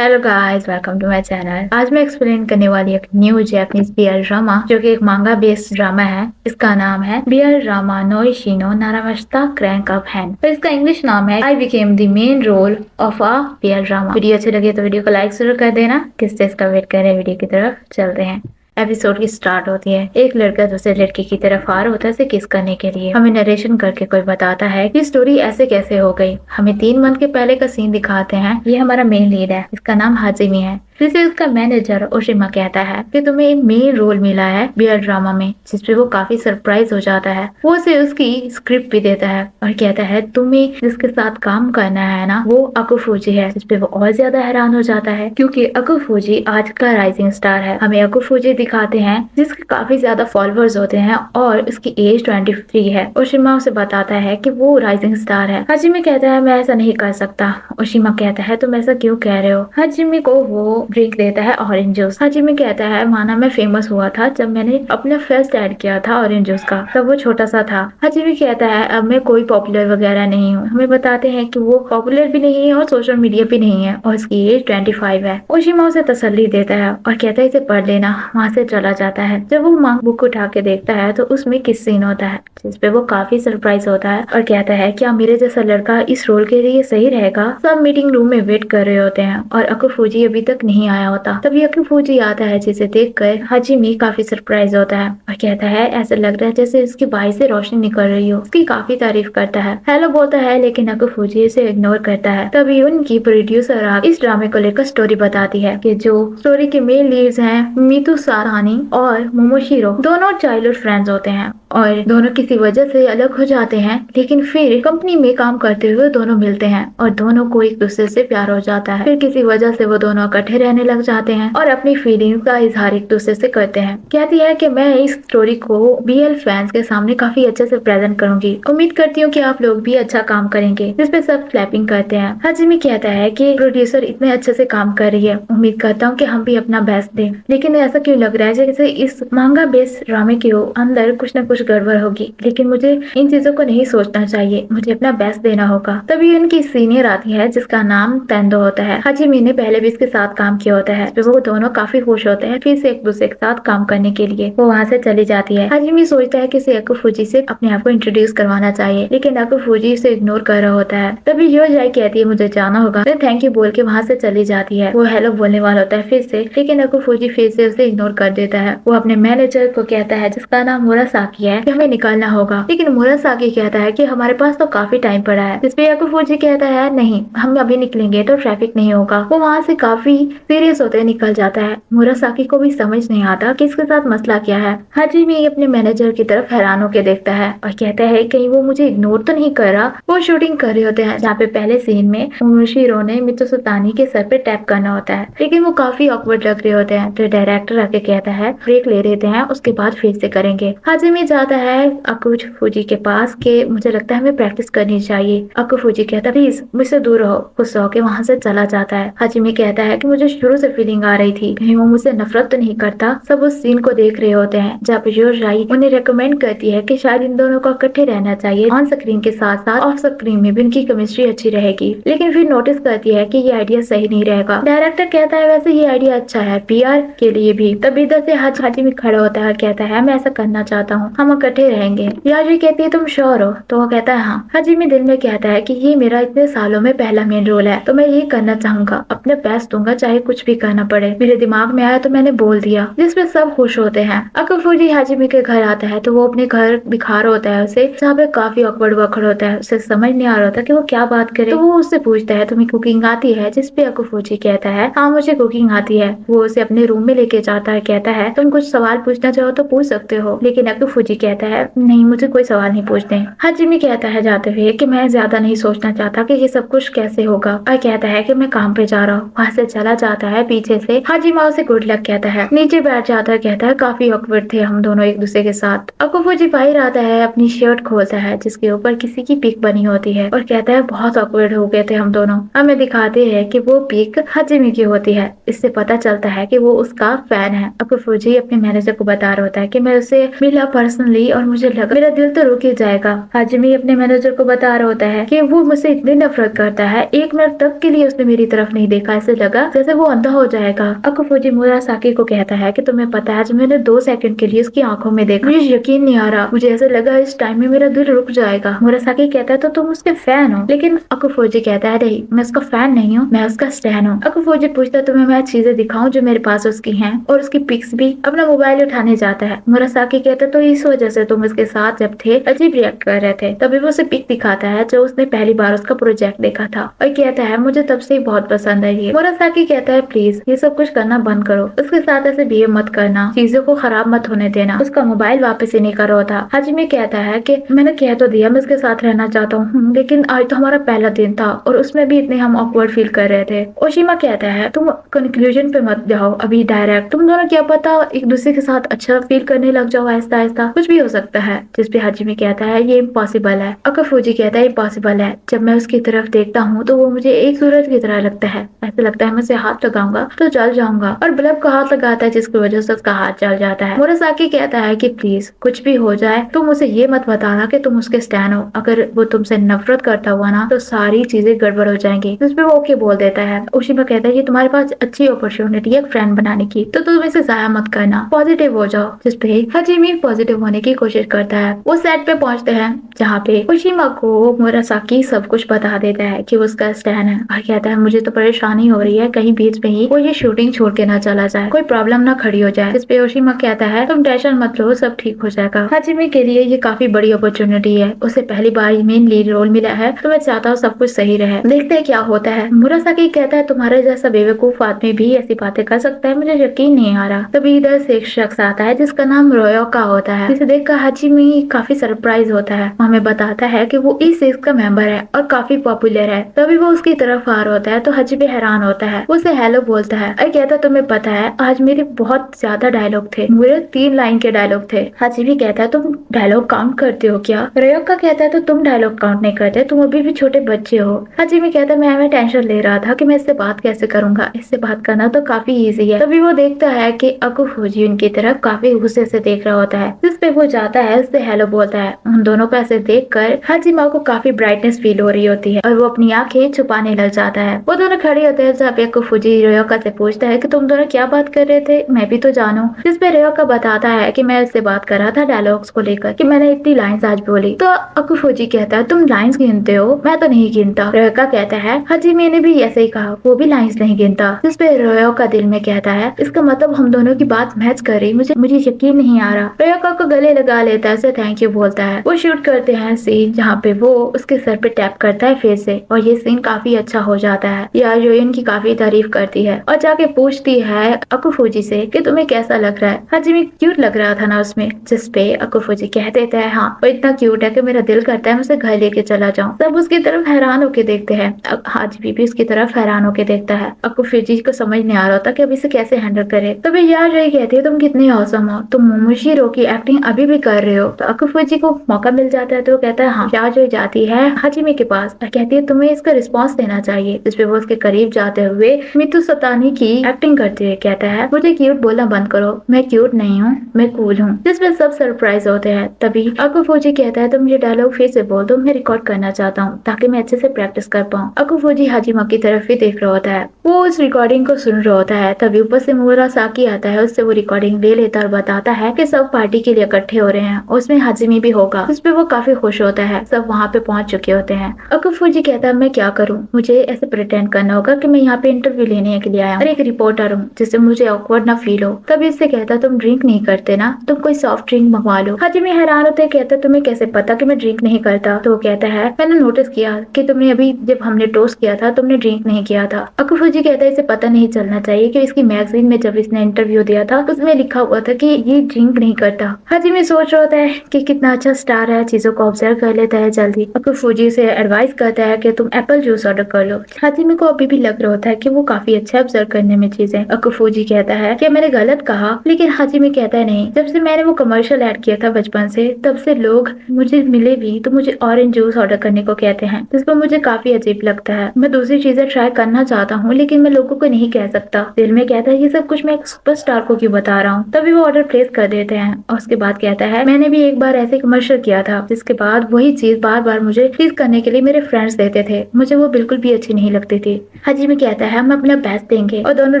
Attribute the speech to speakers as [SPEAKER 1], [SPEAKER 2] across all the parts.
[SPEAKER 1] Hello guys, welcome to my channel. आज मैं explain करने वाली एक न्यू जैपनीज बीएल ड्रामा जो कि एक मांगा बेस्ड ड्रामा है। इसका नाम है बीएल ड्रामा नोइशिनो नारामश्ता क्रैंक अप हैंड। तो इसका इंग्लिश नाम है I became the main role of a BL drama. Video अच्छी लगी तो वीडियो को लाइक जरूर कर देना। किस चीज का वेट कर रहे हैं, वीडियो की तरफ चलते हैं। एपिसोड की स्टार्ट होती है। एक लड़का दूसरे लड़के की तरफ आ रहा होता है किस करने के लिए। हमें नरेशन करके कोई बताता है कि स्टोरी ऐसे कैसे हो गई। हमें 3 मंथ के पहले का सीन दिखाते हैं। ये हमारा मेन लीड है, इसका नाम हाजिमी है। जिसे उसका मैनेजर ओशिमा कहता है कि तुम्हें एक मेन रोल मिला है बीएल ड्रामा में, जिसपे वो काफी सरप्राइज हो जाता है। वो उसे उसकी स्क्रिप्ट भी देता है और कहता है तुम्हें जिसके साथ काम करना है ना, वो अकुफूजी है। जिसपे वो और ज्यादा हैरान हो जाता है क्योंकि अकुफूजी आज का राइजिंग स्टार है। हमें अकुफूजी दिखाते हैं जिसके काफी ज्यादा फॉलोअर्स होते हैं और उसकी एज 23 है। ओशिमा उसे बताता है कि वो राइजिंग स्टार है। हाजिमी कहता है मैं ऐसा नहीं कर सकता। ओशिमा कहता है तुम ऐसा क्यों कह रहे हो। हाजिमी को वो ड्रिंक देता है ऑरेंज जूस। हाजिमी कहता है माना मैं फेमस हुआ था जब मैंने अपना फर्स्ट ऐड किया था ऑरेंज जूस का, तब वो छोटा सा था। हाजिमी कहता है अब मैं कोई पॉपुलर वगैरह नहीं हूँ। हमें बताते हैं कि वो पॉपुलर भी नहीं है और सोशल मीडिया भी नहीं है और उसकी एज 25 है। ओशिमा उसे तसल्ली देता है और कहता है इसे पढ़ लेना। वहाँ से चला जाता है। जब वो मांग बुक उठा के देखता है तो उसमें किस सीन होता है जिसपे वो काफी सरप्राइज होता है और कहता है क्या मेरे जैसा लड़का इस रोल के लिए सही रहेगा। सब मीटिंग रूम में वेट कर रहे होते हैं और अकुफूजी अभी तक नहीं आया होता। तभी अकुफूजी आता है जिसे देखकर हाजिमी काफी सरप्राइज होता है और कहता है ऐसा लग रहा है जैसे उसकी बाई से रोशनी निकल रही हो। उसकी काफी तारीफ करता है, हेलो बोलता है, लेकिन अकुफूजी इसे इग्नोर करता है। तभी उनकी प्रोड्यूसर इस ड्रामे को लेकर स्टोरी बताती है कि जो स्टोरी के मेन लीड्स हैं मीतू सारानी और मोमोशिरो, दोनों चाइल्डहुड फ्रेंड्स होते हैं और दोनों किसी वजह से अलग हो जाते हैं। लेकिन फिर कंपनी में काम करते हुए दोनों मिलते हैं और दोनों को एक दूसरे से प्यार हो जाता है। फिर किसी वजह से वो दोनों इकट्ठे रहने लग जाते हैं और अपनी फीलिंग्स का इजहार एक दूसरे से करते हैं। कहती है कि मैं इस स्टोरी को बीएल फैंस के सामने काफी अच्छे से प्रेजेंट करूंगी। उम्मीद करती हूँ कि आप लोग भी अच्छा काम करेंगे। जिसपे सब क्लैपिंग करते हैं। हाजिमी कहता है कि प्रोड्यूसर इतने अच्छे से काम कर रही है, उम्मीद करता हूँ कि हम भी अपना बेस्ट दें। लेकिन ऐसा क्यों लग रहा है जैसे इस मांगा बेस्ड ड्रामे के अंदर कुछ न कुछ गड़बड़ होगी। लेकिन मुझे इन चीजों को नहीं सोचना चाहिए, मुझे अपना बेस्ट देना होगा। तभी उनकी सीनियर आती है जिसका नाम तेंदो होता है। हाजिमी ने पहले भी इसके साथ काम किया होता है। वो दोनों काफी खुश होते हैं फिर से एक दूसरे के साथ काम करने के लिए। वो वहाँ से चली जाती है। हाजिमी सोचता है कि इसे अकुफूजी से अपने आप को इंट्रोड्यूस करवाना चाहिए, लेकिन अकुफूजी इसे इग्नोर कर रहा होता है। तभी योजाई कहती है मुझे जाना होगा, तो थैंक यू बोल के वहाँ से चली जाती है। वो हेलो बोलने वाला होता है फिर से, लेकिन अकुफूजी फिर से उसे इग्नोर कर देता है। वो अपने मैनेजर को कहता है जिसका नाम मुरासाकी है कि हमें निकलना होगा, लेकिन मुरासाकी कहता है कि हमारे पास तो काफी टाइम पड़ा है। जिसपे अकुफूजी कहता है नहीं, हम अभी निकलेंगे तो ट्रैफिक नहीं होगा। वो वहाँ से काफी सीरियस होते निकल जाता है। मुरासाकी को भी समझ नहीं आता कि इसके साथ मसला क्या है। हाजिमी अपने मैनेजर की तरफ हैरान होकर देखता है और कहता है कहीं वो मुझे इग्नोर तो नहीं कर रहा। वो शूटिंग कर रहे होते हैं जहाँ पे पहले सीन में मोमोशिरो ने मित्सुतानी के सर पे टैप करना होता है, लेकिन वो काफी ऑकवर्ड लग रहे होते हैं। तो डायरेक्टर आके कहता है ब्रेक ले लेते हैं, उसके बाद फिर से करेंगे। हाजिमी जाता है अकुफूजी के पास के मुझे लगता है हमें प्रैक्टिस करनी चाहिए। अकुफूजी कहता है प्लीज मुझसे दूर रहो। गुस्सा होकर वहाँ से चला जाता है। हाजिमी कहता है कि मुझे शुरू से फीलिंग आ रही थी कहीं वो मुझसे नफरत तो नहीं करता। सब उस सीन को देख रहे होते हैं जहाँ पे योजाई उन्हें रेकमेंड करती है कि शायद इन दोनों को इकट्ठे रहना चाहिए। ऑन स्क्रीन के साथ साथ ऑफ स्क्रीन में भी उनकी केमिस्ट्री अच्छी रहेगी। लेकिन फिर नोटिस करती है कि ये आइडिया सही नहीं रहेगा। डायरेक्टर कहता है वैसे ये आइडिया अच्छा है पीआर के लिए भी। तभी इधर से हाजिमी खड़ा होता है, कहता है मैं ऐसा करना चाहता हूँ, हम इकट्ठे रहेंगे। योजाई कहती है तुम श्योर हो? तो वो कहता है हाँ। हाजिमी दिल में कहता है कि ये मेरा इतने सालों में पहला मेन रोल है तो मैं ये करना चाहूंगा, अपने बेस्ट दूंगा चाहे कुछ भी करना पड़े। मेरे दिमाग में आया तो मैंने बोल दिया। जिसपे सब खुश होते हैं। अकुफूजी हाजिमी के घर आता है तो वो अपने घर दिखा रहा होता है उसे, जहाँ पे काफी ऑकवर्ड वकड़ होता है। उसे समझ नहीं आ रहा होता कि वो क्या बात करे। तो वो उससे पूछता है तुम्हें कुकिंग आती है? जिसपे अकुफूजी कहता है हाँ मुझे कुकिंग आती है। वो उसे अपने रूम में लेके जाता है, कहता है तुम कुछ सवाल पूछना चाहो तो पूछ सकते हो। लेकिन अकुफूजी कहता है नहीं मुझे कोई सवाल नहीं पूछने। हाजिमी कहता है जाते हुए कि मैं ज्यादा नहीं सोचना चाहता कि ये सब कुछ कैसे होगा और कहता है कि मैं काम पे जा रहा हूँ। वहाँ से चला आता है पीछे से। हाजिमा उसे गुड लक कहता है, नीचे बैठ जाता है, कहता है काफी ऑकवर्ड थे हम दोनों एक दूसरे के साथ। अकुफुजी बाहर आता है, अपनी शर्ट खोलता है जिसके ऊपर किसी की पिक बनी होती है और कहता है बहुत ऑकवर्ड हो गए थे हम दोनों। हमें दिखाते हैं कि वो पिक हाजिमी की होती है। इससे पता चलता है कि वो उसका फैन है। अकुफुजी अपने मैनेजर को बता रहा होता है कि मैं उसे मिला पर्सनली और मुझे लगा मेरा दिल तो रुक ही जाएगा। हाजिमी अपने मैनेजर को बता रहा होता है कि वो मुझसे इतनी नफरत करता है, 1 मिनट तक के लिए उसने मेरी तरफ नहीं देखा, ऐसे लगा जैसे वो अंधा हो जाएगा। अकुफुजी मुरासाकी को कहता है कि तुम्हें पता है, जब मैंने 2 सेकंड के लिए उसकी आंखों में देखा, मुझे यकीन नहीं आ रहा, मुझे ऐसे लगा इस टाइम में मेरा दिल रुक जाएगा। मुरासाकी कहता है तो तुम उसके फैन हो, लेकिन अकुफुजी कहता है नहीं, मैं उसका फैन नहीं हूँ, मैं उसका स्टैन हूँ। अकुफुजी पूछता है तुम्हें मैं चीजें दिखाऊं जो मेरे पास उसकी हैं, और उसकी पिक्स भी। अपना मोबाइल उठाने जाता है। मुरासाकी कहता है तो इस वजह से तुम उसके साथ जब थे अजीब रिएक्ट कर रहे थे। तभी वो उसे पिक दिखाता है जो उसने पहली बार उसका प्रोजेक्ट देखा था और कहता है मुझे तब से ही बहुत पसंद है ये। मुरासाकी कहता है प्लीज ये सब कुछ करना बंद करो, उसके साथ ऐसे बिहेव मत करना, चीजों को खराब मत होने देना। उसका मोबाइल वापस ही नहीं कर रहा था। हाजिमी कहता है कि मैंने कह तो दिया मैं उसके साथ रहना चाहता हूँ, लेकिन आज तो हमारा पहला दिन था और उसमें भी इतने हम ऑकवर्ड फील कर रहे थे। ओशिमा कहता है तुम कंक्लूजन पे मत जाओ अभी डायरेक्ट, तुम दोनों क्या पता एक दूसरे के साथ अच्छा फील करने लग जाओ, आहिस्ता आहिस्ता कुछ भी हो सकता है। जिसपे हाजिमी कहता है ये इम्पॉसिबल है। अकुफुजी कहता है इम्पॉसिबल है, जब मैं उसकी तरफ देखता हूँ तो वो मुझे एक सूरज की तरह लगता है, ऐसा लगता है मैं उसे हाथ लगाऊंगा तो जल जाऊंगा, और बल्ब का हाथ लगाता है जिसकी वजह से उसका हाथ जल जाता है। मुरासाकी कहता है कि प्लीज कुछ भी हो जाए तुम उसे ये मत बताना कि तुम उसके स्टैन हो, अगर वो तुमसे नफरत करता हुआ ना तो सारी चीजें गड़बड़ हो जाएंगी। जिसपे वो ओके बोल देता है। ओशिमा कहता है कि तुम्हारे पास अच्छी अपॉर्चुनिटी है एक फ्रेंड बनाने की, तो तुम इसे जाया मत करना, पॉजिटिव हो जाओ। जिसपे हाजिमी पॉजिटिव होने की कोशिश करता है। वो सेट पे पहुंचते हैं जहाँ पे ओशिमा को मुरासाकी सब कुछ बता देता है कि वो उसका स्टैन है, और कहता है मुझे तो परेशानी हो रही है, कहीं बीच में ही वो ये शूटिंग छोड़ के ना चला जाए, कोई प्रॉब्लम ना खड़ी हो जाए। जिसपे ओशिमा कहता है तुम टेंशन मत लो, सब ठीक हो जाएगा। हाजिमी के लिए ये काफी बड़ी अपॉर्चुनिटी है, उसे पहली बार मेन लीड रोल मिला है, तो मैं चाहता हूँ सब कुछ सही रहे, देखते हैं क्या होता है। मुरासाकी कहता है तुम्हारे जैसा बेवकूफ आदमी भी ऐसी बातें कर सकता है, मुझे यकीन नहीं आ रहा। तभी इधर से एक शख्स आता है जिसका नाम रोयोका होता है, जिसे देखकर हाजिमी काफी सरप्राइज होता है। हमें बताता है कि वो इस सेक्स का मेंबर है और काफी पॉपुलर है। तभी वो उसकी तरफ आ रहा होता है तो हाजिमी हैरान होता है, उसे हेलो बोलता है और कहता है तुम्हें पता है आज मेरे बहुत ज्यादा डायलॉग थे, मेरे 3 लाइन के डायलॉग थे। हाजिमी कहता है तुम डायलॉग काउंट करते हो क्या? रोयोका कहता है तो तुम डायलॉग काउंट नहीं करते, तुम अभी भी छोटे बच्चे हो। हाजिमी कहता है मैं टेंशन ले रहा था कि मैं इससे बात कैसे करूंगा, इससे बात करना तो काफी इजी है। तभी वो देखता है कि अकुफुजी उनकी तरफ काफी गुस्से से देख रहा होता है, जिसपे वो जाता है उससे हेलो बोलता है। उन दोनों को ऐसे देख कर हाजिमा को काफी ब्राइटनेस फील हो रही होती है और वो अपनी आंखें छुपाने लग जाता है। वो दोनों खड़े होते हैं जहाँ पे अकुफुजी रोयोका से पूछता है कि तुम दोनों क्या बात कर रहे थे, मैं भी तो जानूं। जिसपे रोयोका बताता है कि मैं उससे बात कर रहा था डायलॉग्स को लेकर, कि मैंने इतनी लाइंस आज बोली। तो अकुफुजी कहता है तुम लाइंस गिनते हो, मैं तो नहीं गिनता। रोयोका कहता है हाजिमी ने भी ऐसे ही कहा, वो भी लाइंस नहीं गिनता। जिसपे रोयोका दिल में कहता है इसका मतलब हम दोनों की बात मैच कर रही, मुझे यकीन नहीं आ रहा। रोयोका को गले लगा लेता है, उसे थैंक यू बोलता है। वो शूट करते हैं सीन जहाँ पे वो उसके सर पे टैप करता है फिर से, और ये सीन काफी अच्छा हो जाता है। या हीरोइन की काफी तारीफ करती है और जाके पूछती है अकुफुजी से कि तुम्हें कैसा लग रहा है। हाजिमी क्यूट लग रहा था ना उसमें। जिसपे अकुफुजी कह देता है हाँ वो इतना क्यूट है कि मेरा दिल करता है मैं उसे घर लेके चला जाऊँ। सब उसकी तरफ हैरान होके देखते हैं, हाजिमी भी उसकी तरफ हैरान होके देखता है। अकुफुजी को समझ नहीं आ रहा होता कि अब इसे कैसे हैंडल करे। तभी यार यही कहती है तुम कितनी औसम हो, तुम मोमोशिरो की एक्टिंग अभी भी कर रहे हो। तो अकुफुजी को मौका मिल जाता है तो वो कहता है हाँ। याजोई जाती है हाजिमी के पास और कहती है तुम्हें इसका रिस्पॉन्स देना चाहिए। जिसपे वो उसके करीब जाते हुए मितु सतानी की एक्टिंग करते हुए कहता है मुझे क्यूट बोलना बंद करो, मैं क्यूट नहीं हूँ, मैं कूल हूँ। जिसपे सब सरप्राइज होते हैं। तभी अकुफुजी कहता है तुम ये डायलॉग फिर से बोल दो, मैं रिकॉर्ड करना चाहता हूँ ताकि मैं अच्छे से प्रैक्टिस कर पाऊँ। अकुफुजी हाजिमा की तरफ ही देख रहा होता है, वो उस रिकॉर्डिंग को सुन रहा होता है। तभी ऊपर से मुरासाकी आता है, उससे वो रिकॉर्डिंग ले लेता और बताता है कि सब पार्टी के लिए इकट्ठे हो रहे हैं, उसमें हाजिमी भी होगा। जिसपे वो काफी खुश होता है, सब वहाँ पे पहुंच चुके होते हैं। अकुफुजी कहता है मैं क्या करूँ, मुझे ऐसे प्रिटेंड करना होगा कि मैं यहाँ पे इंटरव्यू लेने के लिए आया हूँ और एक रिपोर्टर हूँ, जिससे मुझे ऑकवर्ड ना फील हो। तभी इससे कहता तुम ड्रिंक नहीं करते ना, तुम कोई सॉफ्ट ड्रिंक मंगवा लो। हाजिमी हैरान होते हैं, कहता तुम्हें कैसे पता कि मैं ड्रिंक नहीं करता। तो वो कहता है मैंने नोटिस किया कि तुमने अभी जब हमने टोस्ट किया था तुमने ड्रिंक नहीं किया था। अकुफुजी कहता है इसे पता नहीं चलना चाहिए कि इसकी मैगजीन में जब इसने इंटरव्यू दिया था उसमें लिखा हुआ था कि ये ड्रिंक नहीं करता। हाजिमी सोच रहा होता है कि कितना अच्छा स्टार है, चीजों को ऑब्जर्व कर लेता है जल्दी। अकुफुजी से एडवाइस करता है कि तुम एप्पल जूस ऑर्डर कर लो। हाजिमी को अभी भी लग रहा होता है कि वो काफी अच्छा ऑब्जर्व करने में चीजें। अकुफूजी कहता है कि मैंने गलत कहा, लेकिन हाजिमी कहता है नहीं, जब से मैंने वो कमर्शियल ऐड किया था बचपन से, तब से लोग मुझे मिले भी तो मुझे ऑरेंज जूस ऑर्डर करने को कहते हैं, जिस पर मुझे काफी अजीब लगता है। मैं दूसरी चीजें ट्राई करना चाहता हूँ, लेकिन मैं लोगों को नहीं कह सकता। दिल में कहता है ये सब कुछ मैं एक सुपरस्टार को क्यों बता रहा हूँ। तभी वो ऑर्डर प्लेस कर देते हैं और उसके बाद कहता है मैंने भी एक बार ऐसे कमर्शियल किया था, जिसके बाद वही चीज बार बार मुझे प्लीज करने के लिए मेरे फ्रेंड्स देते थे, मुझे वो बिल्कुल भी अच्छी नहीं लगती थी। हाजिमी कहता है हम अपना बेस्ट देंगे और दोनों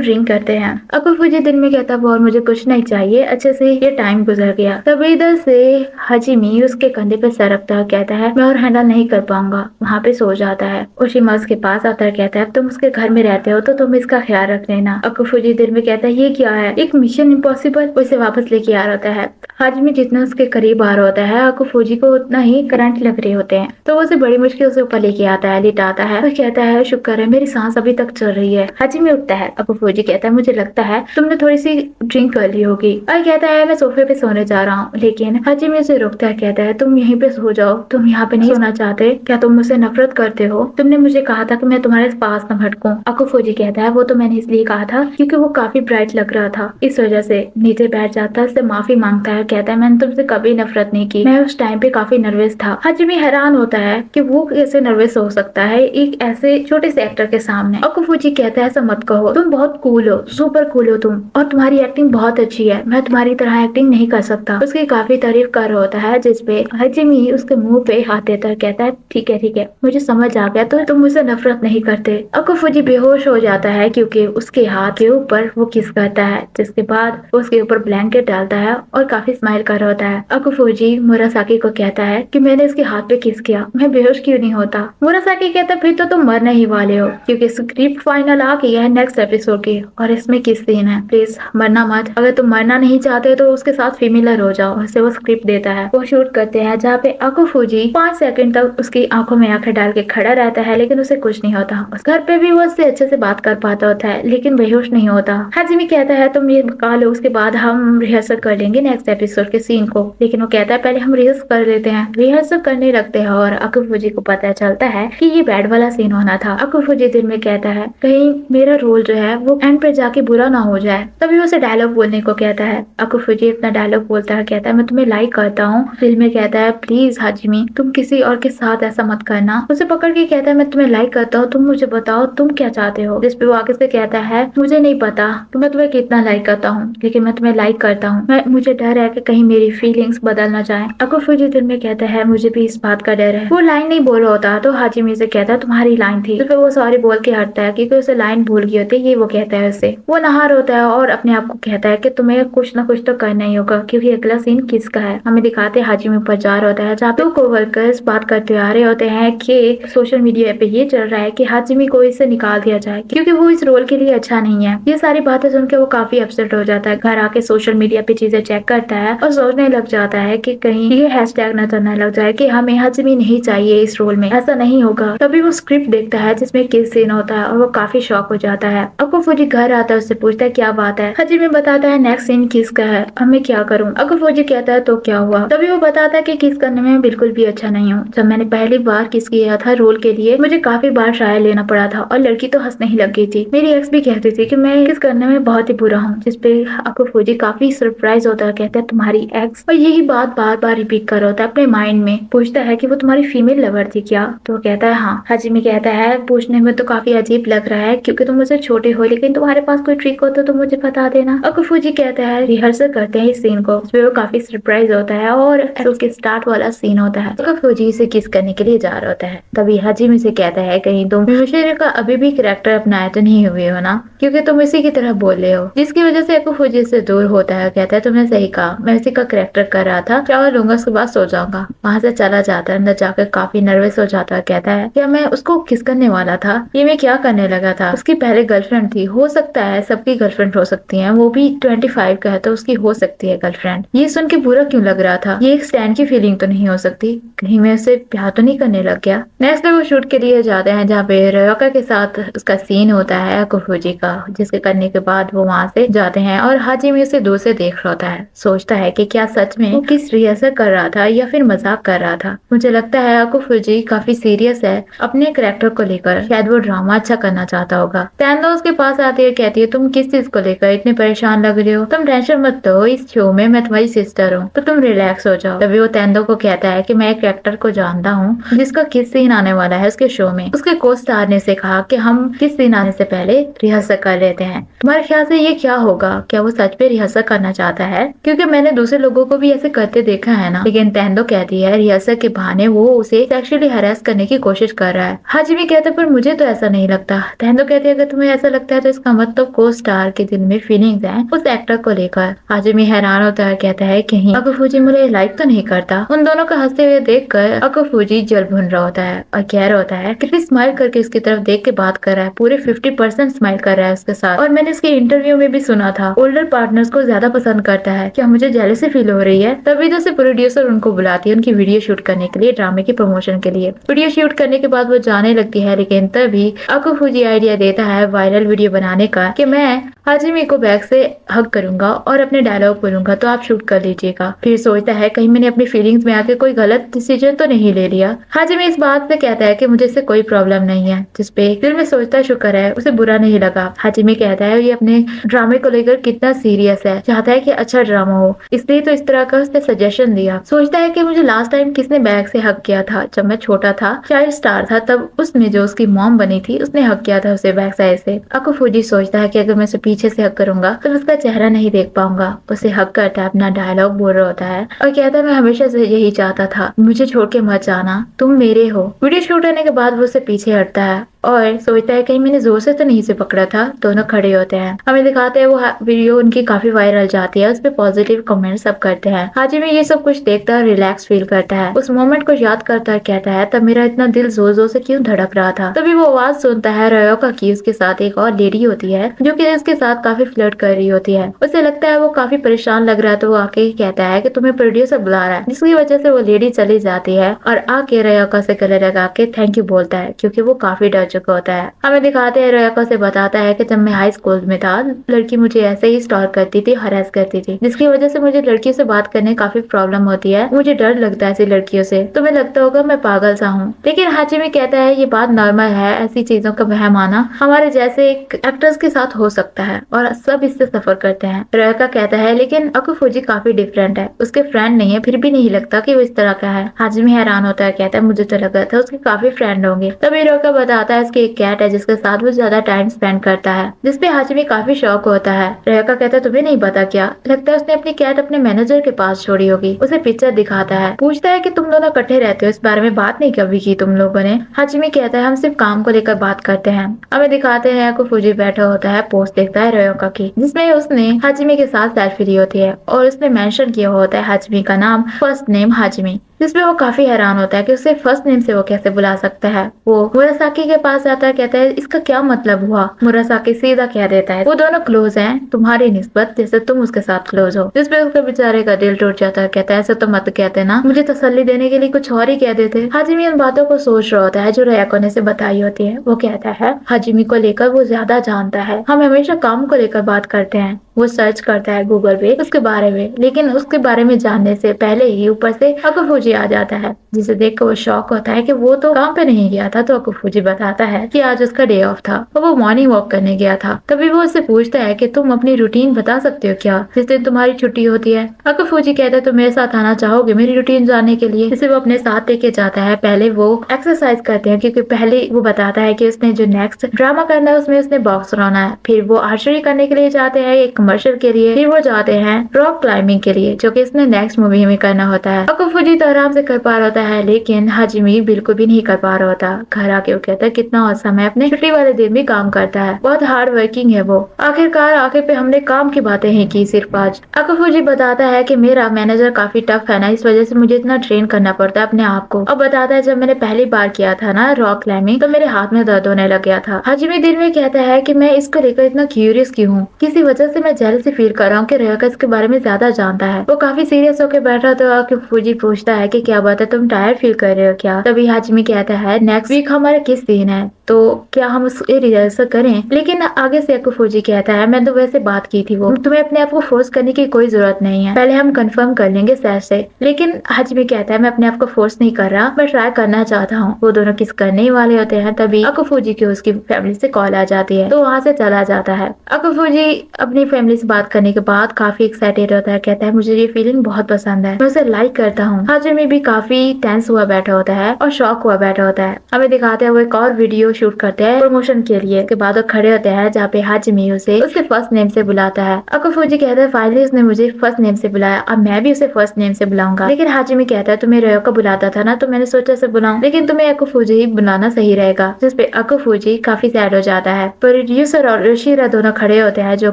[SPEAKER 1] ड्रिंक करते हैं। अकुफूजी दिल में कहता है और मुझे कुछ नहीं चाहिए, अच्छे से ये टाइम गुजर गया। तभी इधर से हाजिमी उसके कंधे पे सर रखता है, कहता है मैं और हैंडल नहीं कर पाऊंगा, वहाँ पे सो जाता है। ओशिमा उसके पास आता है, कहता है तुम उसके घर में रहते हो तो तुम इसका ख्याल रख लेना। अकुफूजी दिल में कहता है ये क्या है, एक मिशन इम्पॉसिबल। उसे वापस लेके आ रहा होता है। हाजिमी जितना उसके करीब आ रहा होता है, अकुफूजी को उतना ही करंट लग रहे होते हैं, तो वो उसे बड़ी मुश्किल से ऊपर लेके आता है, लिटाता है और कहता है शुक्र है मेरी सांस अभी तक चल रही है। हाजिमी उठता है। अकुफूजी कहता है मुझे लगता है तुमने थोड़ी सी ड्रिंक कर ली होगी, और कहता है मैं सोफे पे सोने जा रहा हूँ। लेकिन हाजिमी उसे रोकता है, कहता है तुम यहीं पे सो जाओ, तुम यहाँ पे नहीं सोना चाहते क्या, तुम मुझसे नफरत करते हो, तुमने मुझे कहा था कि मैं तुम्हारे पास न भटकूं। अकुफूजी कहता है वो तो मैंने इसलिए कहा था क्योंकि वो काफी ब्राइट लग रहा था, इस वजह से। नीचे बैठ जाता है, उससे माफी मांगता है, कहता है मैंने तुमसे कभी नफरत नहीं की, मैं उस टाइम पे काफी नर्वस था। हाजिमी हैरान होता है कि वो कैसे नर्वस हो सकता है एक ऐसे छोटे से एक्टर के सामने। अकुफूजी कहता है ऐसा मत कहो, तुम बहुत कूल हो, सुपर कूल हो तुम, और तुम्हारी एक्टिंग बहुत अच्छी है, मैं तुम्हारी तरह एक्टिंग नहीं कर सकता। उसकी काफी तारीफ कर रहा होता है, जिसपे हाजिमी उसके मुंह पे हाथ देता है, कहता है ठीक है मुझे समझ आ गया, तो तुम मुझसे नफरत नहीं करते। अकुफूजी बेहोश हो जाता है क्योंकि उसके हाथ के ऊपर वो किस करता है, जिसके बाद उसके ऊपर ब्लैंकेट डालता है और काफी स्माइल कर रहा होता है। अकुफूजी मुरासाकी को कहता है कि मैंने इसके हाथ पे किस किया, मैं बेहोश क्यों नहीं होता। मुरासाकी कहता है फिर तो तुम मरने ही वाले हो, क्योंकि स्क्रिप्ट फाइनल आ गई है नेक्स्ट एपिसोड की और इसमें किस सीन है, प्लीज मरना मत, अगर तुम मरना नहीं चाहते तो उसके साथ फेमिलर हो जाओ। उससे वो स्क्रिप्ट देता है। वो शूट करते हैं जहाँ पे अकुफूजी 5 सेकंड तक उसकी आंखों में आंखें डाल के खड़ा रहता है, लेकिन उसे कुछ नहीं होता। उस घर पे भी वो उससे अच्छे से बात कर पाता होता है, लेकिन बेहोश नहीं होता। हाजिमी कहता है तुम ये पका लो, उसके बाद हम रिहर्सल कर लेंगे नेक्स्ट एपिसोड के सीन को, लेकिन वो कहता है पहले हम रिहर्सल कर लेते हैं। रिहर्सल करने लगते हैं और अकुफूजी को पता चलता है कि ये बैड वाला सीन होना था। अकुफूजी दिल में कहता है कहीं मेरा रोल जो है वो एंड पे जाके बुरा ना हो जाए। तभी उसे डायलॉग बोलने को कहता है। अकुफूजी अपना डायलॉग बोलता है, कहता है मैं तुम्हें लाइक करता हूँ। दिल में कहता है प्लीज हाजिमी तुम किसी और के साथ ऐसा मत करना। उसे पकड़ के कहता है मैं तुम्हें लाइक करता हूँ, तुम मुझे बताओ तुम क्या चाहते हो। जिस पे वो आगे से कहता है मुझे नहीं पता कि मैं तुम्हें कितना लाइक करता हूँ, लेकिन मैं तुम्हें लाइक करता हूँ। मुझे डर है कि कहीं मेरी फीलिंग्स बदल ना जाए। अकुफूजी दिल में कहता है मुझे भी इस बात का डर है। वो लाइन नहीं बोल रहा होता तो हाजिमी से कहता है तुम्हारी लाइन थी। फिर वो सॉरी बोल के हटता है क्योंकि उसे लाइन भूल गई होती है, ये वो कहता है उससे। वो नहा होता है और अपने आप को कहता है कि तुम्हें कुछ ना कुछ तो करना ही होगा, क्योंकि अगला सीन किसका है। हमें दिखाते हाजिमी ऊपर जा रहा होता है, जहाँ पे कोवर्कर्स बात करते आ रहे होते हैं कि सोशल मीडिया पे ये चल रहा है कि हाजिमी को इससे निकाल दिया जाए क्योंकि वो इस रोल के लिए अच्छा नहीं है। ये सारी बातें सुनकर वो काफी अपसेट हो जाता है। घर आके सोशल मीडिया पे चीजें चेक करता है और सोचने लग जाता है कि कहीं ये हैशटैग न चलने लग जाए कि हमें हाजिमी नहीं चाहिए इस रोल में, ऐसा नहीं होगा। तभी वो स्क्रिप्ट देखता है जिसमें किस सीन होता है और वो काफी शॉक हो जाता है। अकुफूजी घर आता है, उससे पूछता है क्या बात है। हाजिमी बताता है नेक्स्ट सीन किसका है और मैं क्या करूँ। अकुफूजी कहता है तो क्या हुआ। तभी वो बताता है कि किस करने में बिल्कुल भी अच्छा नहीं हूँ। जब मैंने पहली बार किस किया था रोल के लिए, मुझे काफी बार ट्रायल लेना पड़ा था और लड़की तो हंसने ही लग गई थी। मेरी एक्स भी कहती थी कि मैं किस करने में बहुत ही बुरा हूँ, जिसपे अकुफूजी काफी सरप्राइज होता है, कहता है तुम्हारी एक्स, और यही बात बार बार रिपीट कर रहा होता है अपने माइंड में। पूछता है कि वो तुम्हारी फीमेल लवर थी क्या, तो कहता है हाँ। हाजिमी कहता है पूछने में तो काफी अजीब लग रहा है क्योंकि तुम मुझसे छोटे हो, लेकिन तुम्हारे पास कोई ट्रिक हो तो मुझे बता देना। अकुफूजी कहता है रिहर्सल करते हैं इस सीन को, जिसपे वो काफी सरप्राइज होता है और उसके स्टार्ट वाला सीन होता है। अकुफूजी से किस करने के लिए जा रहा होता है। तभी हाजिमी से कहता है कहीं तुम मिशेल का अभी भी कैरेक्टर अपनाया तो नहीं हुए हो ना, क्योंकि तुम इसी की तरह बोल रहे हो, जिसकी वजह से अकुफूजी से दूर होता है। कहता है तुमने सही कहा, मैं इसी का कैरेक्टर कर रहा था, चावल लूंगा उसके बाद सो जाऊंगा। वहाँ से चला जाता है, अंदर जाकर काफी नर्वस हो जाता है। कहता है क्या मैं उसको किस करने वाला था, ये मैं क्या करने लगा था। उसकी पहले गर्लफ्रेंड थी, हो सकता है सबकी गर्लफ्रेंड हो सकती है, वो भी 25 का है तो उसकी हो सकती है गर्लफ्रेंड। ये सुन के बुरा क्यों लग रहा था, ये एक स्टैंड की फीलिंग तो नहीं हो सकती, कहीं मैं उससे प्यार तो नहीं करने लग गया। नेक्स्ट डे वो शूट के लिए जाते हैं जहाँ पे रयोका के साथ उसका सीन होता है अकुफूजी का, जिसके करने के बाद वो वहाँ से जाते हैं और हाजिमी उसे दूर से देख रहा होता है। सोचता है कि क्या सच में वो किस रिहर्सल कर रहा था या फिर मजाक कर रहा था। मुझे लगता है अकुफूजी काफी सीरियस है अपने कैरेक्टर को लेकर, शायद वो ड्रामा अच्छा करना चाहता होगा। होगा। तेंदो उसके पास आती है, कहती है तुम किस चीज को लेकर इतने परेशान लग रहे हो, तुम टेंशन मत लो, इस शो में मैं तुम्हारी सिस्टर हूँ तो तुम रिलैक्स हो जाओ। तभी वो तेंदो को कहता है कि मैं एक एक्टर को जानता हूँ जिसका किस सीन आने वाला है उसके शो में। उसके को स्टार ने से कहा कि हम किस सीन आने से पहले रिहर्सल कर लेते हैं। तुम्हारे ख्याल से ये क्या होगा, क्या वो सच में रिहर्सल करना चाहता है? क्योंकि मैंने दूसरे लोगों को भी ऐसे करते देखा है ना। लेकिन तेंदो कहती है रिहर्सल के बहाने वो उसे सेक्सुअली हरास करने की कोशिश कर रहा है। हाजिमी कहता है पर मुझे तो ऐसा नहीं लगता। तेंदो कहती है अगर तुम्हें ऐसा लगता है तो इसका मतलब को स्टार के दिल में फीलिंग्स हैं उस एक्टर को लेकर। हाजिमी हैरान होता है, कहता है कहीं अकुफुजी मुझे लाइक तो नहीं करता। उन दोनों को हंसते हुए देखकर अकुफुजी जल भुन रहा होता है और कह रहा होता है कितनी स्माइल करके उसकी तरफ देख के बात कर रहा है, पूरे 50% स्माइल कर रहा है उसके साथ। और मैंने इसके इंटरव्यू में भी सुना था ओल्डर पार्टनर्स को ज्यादा पसंद करता है। क्या मुझे जेलसी फील हो रही है? तभी तो से प्रोड्यूसर उनको बुलाती है उनकी वीडियो शूट करने के लिए, ड्रामे की प्रमोशन के लिए। वीडियो शूट करने के बाद वो जाने लगती है, लेकिन तभी अकुफुजी आइडिया देता है वायरल वीडियो बनाने का कि मैं हाजिमी को बैक से हग करूंगा और अपने डायलॉग बोलूंगा तो आप शूट कर लीजिएगा। फिर सोचता है कहीं मैंने अपनी फीलिंग्स में आके कोई गलत डिसीजन तो नहीं ले लिया। हाजिमी इस बात से कहता है कि मुझे इससे कोई प्रॉब्लम नहीं है, जिसपे दिल में सोचता शुक्र है उसे बुरा नहीं लगा। हाजिमी कहता है ये अपने ड्रामे को लेकर कितना सीरियस है, चाहता है कि अच्छा ड्रामा हो, इसलिए तो इस तरह का उसने सजेशन दिया। सोचता है कि मुझे लास्ट टाइम किसने बैक से हक किया था, जब मैं छोटा था, चाइल्ड स्टार था, तब उसमें जो उसकी मॉम बनी थी उसने हक किया था उसे बैक साइड से। अकुफुजी सोचता है कि अगर मैं उसे पीछे से हक करूंगा तो उसका चेहरा नहीं देख पाऊंगा। उसे हक करता है, अपना डायलॉग बोल रहा होता है और कहता है मैं हमेशा से यही चाहता था, मुझे छोड़ के मत जाना, तुम मेरे हो। वीडियो शूट करने के बाद वो उससे पीछे हटता है और सोचता है कहीं मैंने जोर से तो नहीं से पकड़ा था। दोनों खड़े होते हैं, हमें दिखाते हैं वो वीडियो उनकी काफी वायरल जाती है, उस पर पॉजिटिव कमेंट सब करते हैं। हाजिमी ये सब कुछ देखता है, रिलैक्स फील करता है, उस मोमेंट को याद करता है, कहता है तब मेरा इतना दिल जोर जोर से क्यों धड़क रहा था। तभी वो आवाज सुनता है रयोका की, उसके साथ एक और लेडी होती है जो कि उसके साथ काफी फ्लर्ट कर रही होती है। उसे लगता है वो काफी परेशान लग रहा है तो वो आके कहता है कि तुम्हें प्रोड्यूसर बुला रहा है, जिसकी वजह से वो लेडी चली जाती है और आके रयोका से गले लगा के थैंक यू बोलता है, क्योंकि वो काफी डर चुका होता है। हमें दिखाते हैं रयोका से बताता है कि जब मैं हाई स्कूल में था लड़की मुझे ऐसे ही स्टॉक करती थी, हरास करती थी, जिसकी वजह से मुझे लड़कियों से बात करने काफी प्रॉब्लम होती है, मुझे डर लगता है ऐसी लड़कियों से। तुम्हें लगता होगा मैं पागल सा हूँ, लेकिन हाजिमी कहता है ये बात नॉर्मल है, ऐसी चीजों का वहम आना हमारे जैसे एक एक्टर्स के साथ हो सकता है और सब इससे सफर करते हैं। रयोका कहता है लेकिन अकुफुजी काफी डिफरेंट है, उसके फ्रेंड नहीं है, फिर भी नहीं लगता कि वो इस तरह का है। हाजिमी हैरान होता है, कहता है मुझे तो लगा था उसके काफी फ्रेंड होंगे। तभी रयोका बताता है उसकी एक कैट है जिसके साथ वो ज्यादा टाइम स्पेंड करता है, जिसपे हाजिमी काफी शौक होता है। रयोका कहता है तुम्हें नहीं पता क्या, लगता है उसने अपनी कैट अपने मैनेजर के पास छोड़ी होगी। उसे पिक्चर दिखाता है, पूछता है कि तुम दोनों इकट्ठे रहते हो, इस बारे में बात नहीं कभी की तुम लोगों ने? हाजिमी कहता है हम सिर्फ काम को लेकर बात करते हैं। हमें दिखाते हैं अकुफुजी बैठा होता है, पोस्ट देखता है रयोका की, जिसमें उसने हाजिमी के साथ सेल्फी ली होती है और उसने मेंशन किया होता है हाजिमी का नाम, फर्स्ट नेम हाजिमी, जिसमें वो काफी हैरान होता है कि उसे फर्स्ट नेम से वो कैसे बुला सकता है। वो मुरासाकी के पास आता है, कहता है इसका क्या मतलब हुआ? मुरासाकी सीधा कह देता है वो दोनों क्लोज हैं तुम्हारी निस्बत जैसे तुम उसके साथ क्लोज हो, जिसपे उसके बेचारे का दिल टूट जाता है। कहता है ऐसा तो मत कहते ना, मुझे तसल्ली देने के लिए कुछ और ही कह देते। हाजिमी उन बातों को सोच रहा होता है जो रयाको ने से बताई होती है। वो कहता है हाजिमी को लेकर वो ज्यादा जानता है, हम हमेशा काम को लेकर बात करते हैं। वो सर्च करता है गूगल पे उसके बारे में, लेकिन उसके बारे में जानने से पहले ही ऊपर से अकुफुजी आ जाता है, जिसे देखकर वो शॉक होता है कि वो तो काम पे नहीं गया था। तो अकुफुजी बताता है कि आज उसका डे ऑफ था और वो मॉर्निंग वॉक करने गया था। तभी वो उससे पूछता है कि तुम अपनी रूटीन बता सकते हो क्या, जिस दिन तुम्हारी छुट्टी होती है? अकुफुजी कहता है तुम मेरे साथ आना चाहोगे मेरी रूटीन जानने के लिए, जिसे वो अपने साथ लेके जाता है। पहले वो एक्सरसाइज करते हैं, क्योंकि पहले वो बताता है कि उसने जो नेक्स्ट ड्रामा करना है उसमें उसने बॉक्स बनाना है। फिर वो आर्चरी करने के लिए जाते हैं एक कमर्शियल के लिए, फिर वो जाते हैं रॉक क्लाइंबिंग के लिए, जो कि इसने नेक्स्ट मूवी में करना होता है। अकुफुजी तो आराम से कर पा रहा होता है, लेकिन हाजिमी बिल्कुल भी नहीं कर पा रहा होता। घर आके वो कहता है कितना औसम है, अपने छुट्टी वाले दिन भी काम करता है, बहुत हार्ड वर्किंग है वो। आखिरकार आखिर पे हमने काम की बातें ही की सिर्फ आज। अकुफुजी बताता है कि मेरा मैनेजर काफी टफ है ना, इस वजह से मुझे इतना ट्रेन करना पड़ता है अपने आप को। और बताता है जब मैंने पहली बार किया था ना रॉक क्लाइंबिंग, तो मेरे हाथ में दर्द होने लग गया था। हाजिमी दिल में कहता है कि मैं इसको लेकर इतना क्यूरियस क्यों हूँ, किसी वजह से मैं जेलसी फील कर रहा हूँ कि रयोका इसके बारे में ज्यादा जानता है। वो काफी सीरियस होकर बैठा तो अकुफुजी पूछता है कि क्या बात है, तुम टायर्ड फील कर रहे हो क्या? तभी हाजिमी कहता है नेक्स्ट वीक हमारा किस दिन है, तो क्या हम उसके रिहर्सल करें? लेकिन आगे से अकुफुजी कहता है मैं तो वैसे बात की थी, वो तुम्हें अपने आप को फोर्स करने की कोई जरूरत नहीं है, पहले हम कंफर्म कर लेंगे सर से। लेकिन हाजिमी कहता है मैं अपने आप को फोर्स नहीं कर रहा, मैं ट्राई करना चाहता हूँ। वो दोनों किस करने ही वाले होते हैं, तभी अकुफुजी की उसकी फैमिली से कॉल आ जाती है, तो वहाँ से चला जाता है। अकुफुजी अपनी फैमिली से बात करने के बाद काफी एक्साइटेड होता है, कहता है मुझे ये फीलिंग बहुत पसंद है, मैं उसे लाइक करता हूँ। हाजिमी भी काफी टेंस हुआ बैठा होता है और शॉक हुआ बैठा होता है। हमें दिखाते हैं वो एक और वीडियो शूट करते हैं प्रमोशन के लिए। उसके बाद वो खड़े होते हैं जहाँ पे हाजिमी उसे उसके फर्स्ट नेम से बुलाता है। अकुफुजी कहता है फाइनली उसने मुझे फर्स्ट नेम से बुलाया, अब मैं भी उसे फर्स्ट नेम से बुलाऊंगा। लेकिन हाजिमी कहता है तुम्हें रयो को बुलाता था ना, तो मैंने सोचा से बुलाऊं, लेकिन तुम्हें अकुफुजी ही बुलाना सही रहेगा। जिस पे अकुफुजी काफी सैड हो जाता है। प्रोड्यूसर और योशिरा दोनों खड़े होते हैं जो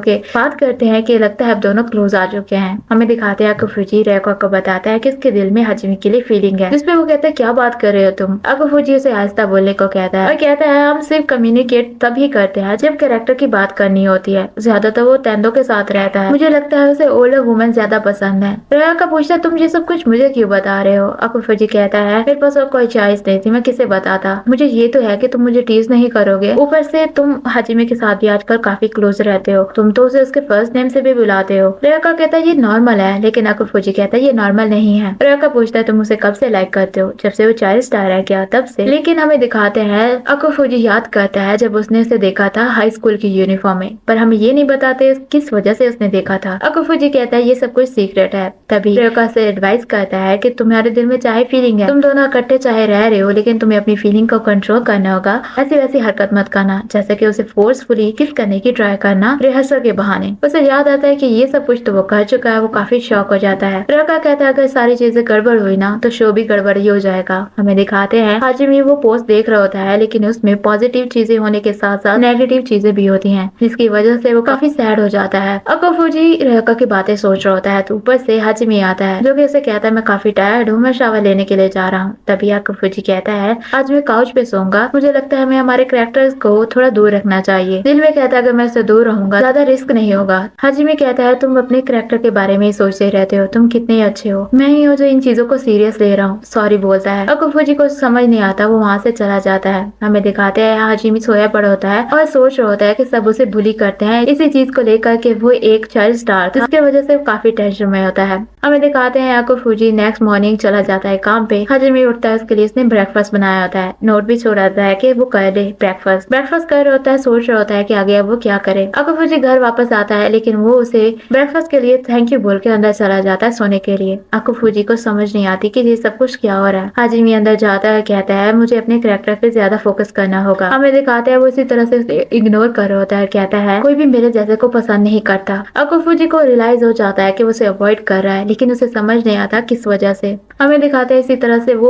[SPEAKER 1] कि बात करते हैं कि लगता है अब दोनों क्लोज आ चुके हैं। हमें दिखाते हैं अकुफुजी रेको को बताता है कि इसके दिल में हाजिमी के लिए फीलिंग है। जिसपे वो कहता है क्या बात कर रहे हो तुम? अकुफुजी उसे आहिस्ता बोलने को कहता है और कहता है हम सिर्फ कम्युनिकेट तभी करते हैं जब कैरेक्टर की बात करनी होती है। ज्यादातर वो तेंदो के साथ रहता है, मुझे लगता है उसे ओल्डर वुमेन ज्यादा पसंद है। रेया का पूछता तुम ये सब कुछ मुझे क्यों बता रहे हो? अकुफुजी कहता है मेरे पास और कोई चॉइस नहीं थी, मैं किसे बताता। मुझे ये तो है कि तुम मुझे टीज नहीं करोगे, ऊपर से तुम हाजिमी के साथ भी आजकल काफी क्लोज रहते हो, तुम तो उसे उसके फर्स्ट नेम से भी बुलाते हो। रेया का कहता है ये नॉर्मल है, लेकिन अकुफुजी कहता है ये नॉर्मल नहीं है। रेया का पूछता है तुम उसे कब से लाइक करते हो? जब से वो 4 स्टार है क्या? तब से। लेकिन हमें दिखाते हैं अकुफुजी याद करता है जब उसने उसे देखा था हाई स्कूल की यूनिफॉर्म में, पर हमें ये नहीं बताते किस वजह से उसने देखा था। अकुफुजी कहता है ये सब कुछ सीक्रेट है। तभी रेका से एडवाइस करता है कि तुम्हारे दिल में चाहे फीलिंग है, तुम दोनों इकट्ठे चाहे रह रहे हो, लेकिन तुम्हें अपनी फीलिंग को कंट्रोल करना होगा। ऐसी वैसी हरकत मत करना, जैसे कि उसे फोर्सफुली किस करने की ट्राई करना रिहर्सल के बहाने। उसे याद आता है कि ये सब कुछ तो वो कर चुका है। वो काफी शॉक हो जाता है। रेका कहता है अगर सारी चीजें गड़बड़ हुई ना तो शो भी गड़बड़ ही हो जाएगा। हमें दिखाते हैं हाजिमी वो पोस्ट देख रहा होता है, लेकिन उसमें पॉजिटिव चीजें होने के साथ साथ नेगेटिव चीजें भी होती हैं, जिसकी वजह से वो काफी सैड हो जाता है। अकुफुजी रेका की बातें सोच रहा होता है तो ऊपर से हाजिमी आता है जो कि उसे कहता है मैं काफी टायर्ड हूँ, मैं शावर लेने के लिए जा रहा हूँ। तभी अकुफुजी कहता है आज मैं काउच पे सोऊंगा, मुझे लगता है हमें हमारे कैरेक्टर्स को थोड़ा दूर रखना चाहिए। दिल में कहता है अगर मैं इससे दूर रहूंगा ज्यादा रिस्क नहीं होगा। हाजिमी कहता है तुम अपने कैरेक्टर के बारे में ही सोचते रहते हो, तुम कितने अच्छे हो, मैं ही हूँ जो इन चीजों को सीरियस ले रहा हूँ। सॉरी बोलता है। अकुफुजी को समझ नहीं आता, वो वहाँ से चला जाता है। हमें दिखाते हैं हाजिमी सोया पड़ा होता है और सोच रहा होता है कि सब उसे बुली करते हैं इसी चीज को लेकर के वो एक 4 स्टार था, जिसकी वजह से वो काफी टेंशन में होता है। हमें दिखाते हैं अकुफुजी नेक्स्ट मॉर्निंग चला जाता है काम पे। हाजिमी उठता है, उसके लिए उसने ब्रेकफास्ट बनाया होता है, नोट भी छोड़ाता है कि वो कर ले ब्रेकफास्ट कर रहा होता है, सोच रहा होता है कि आगे अब वो क्या करे। अकुफुजी घर वापस आता है, लेकिन वो उसे ब्रेकफास्ट के लिए थैंक यू बोल के अंदर चला जाता है सोने के लिए। अकुफुजी को समझ नहीं आती कि ये सब कुछ क्या हो रहा है। हाजिमी अंदर जाता है, कहता है मुझे अपने कैरेक्टर पे ज्यादा फोकस करना होगा। हमें दिखाते हैं वो इसी तरह से इग्नोर कर रहा होता है, कहता है कोई भी मेरे जैसे को पसंद नहीं करता। अकुफुजी को रियलाइज हो जाता है कि वो उसे अवॉइड कर रहा है, लेकिन उसे समझ नहीं आता किस वजह से। हमें दिखाते हैं इसी तरह से वो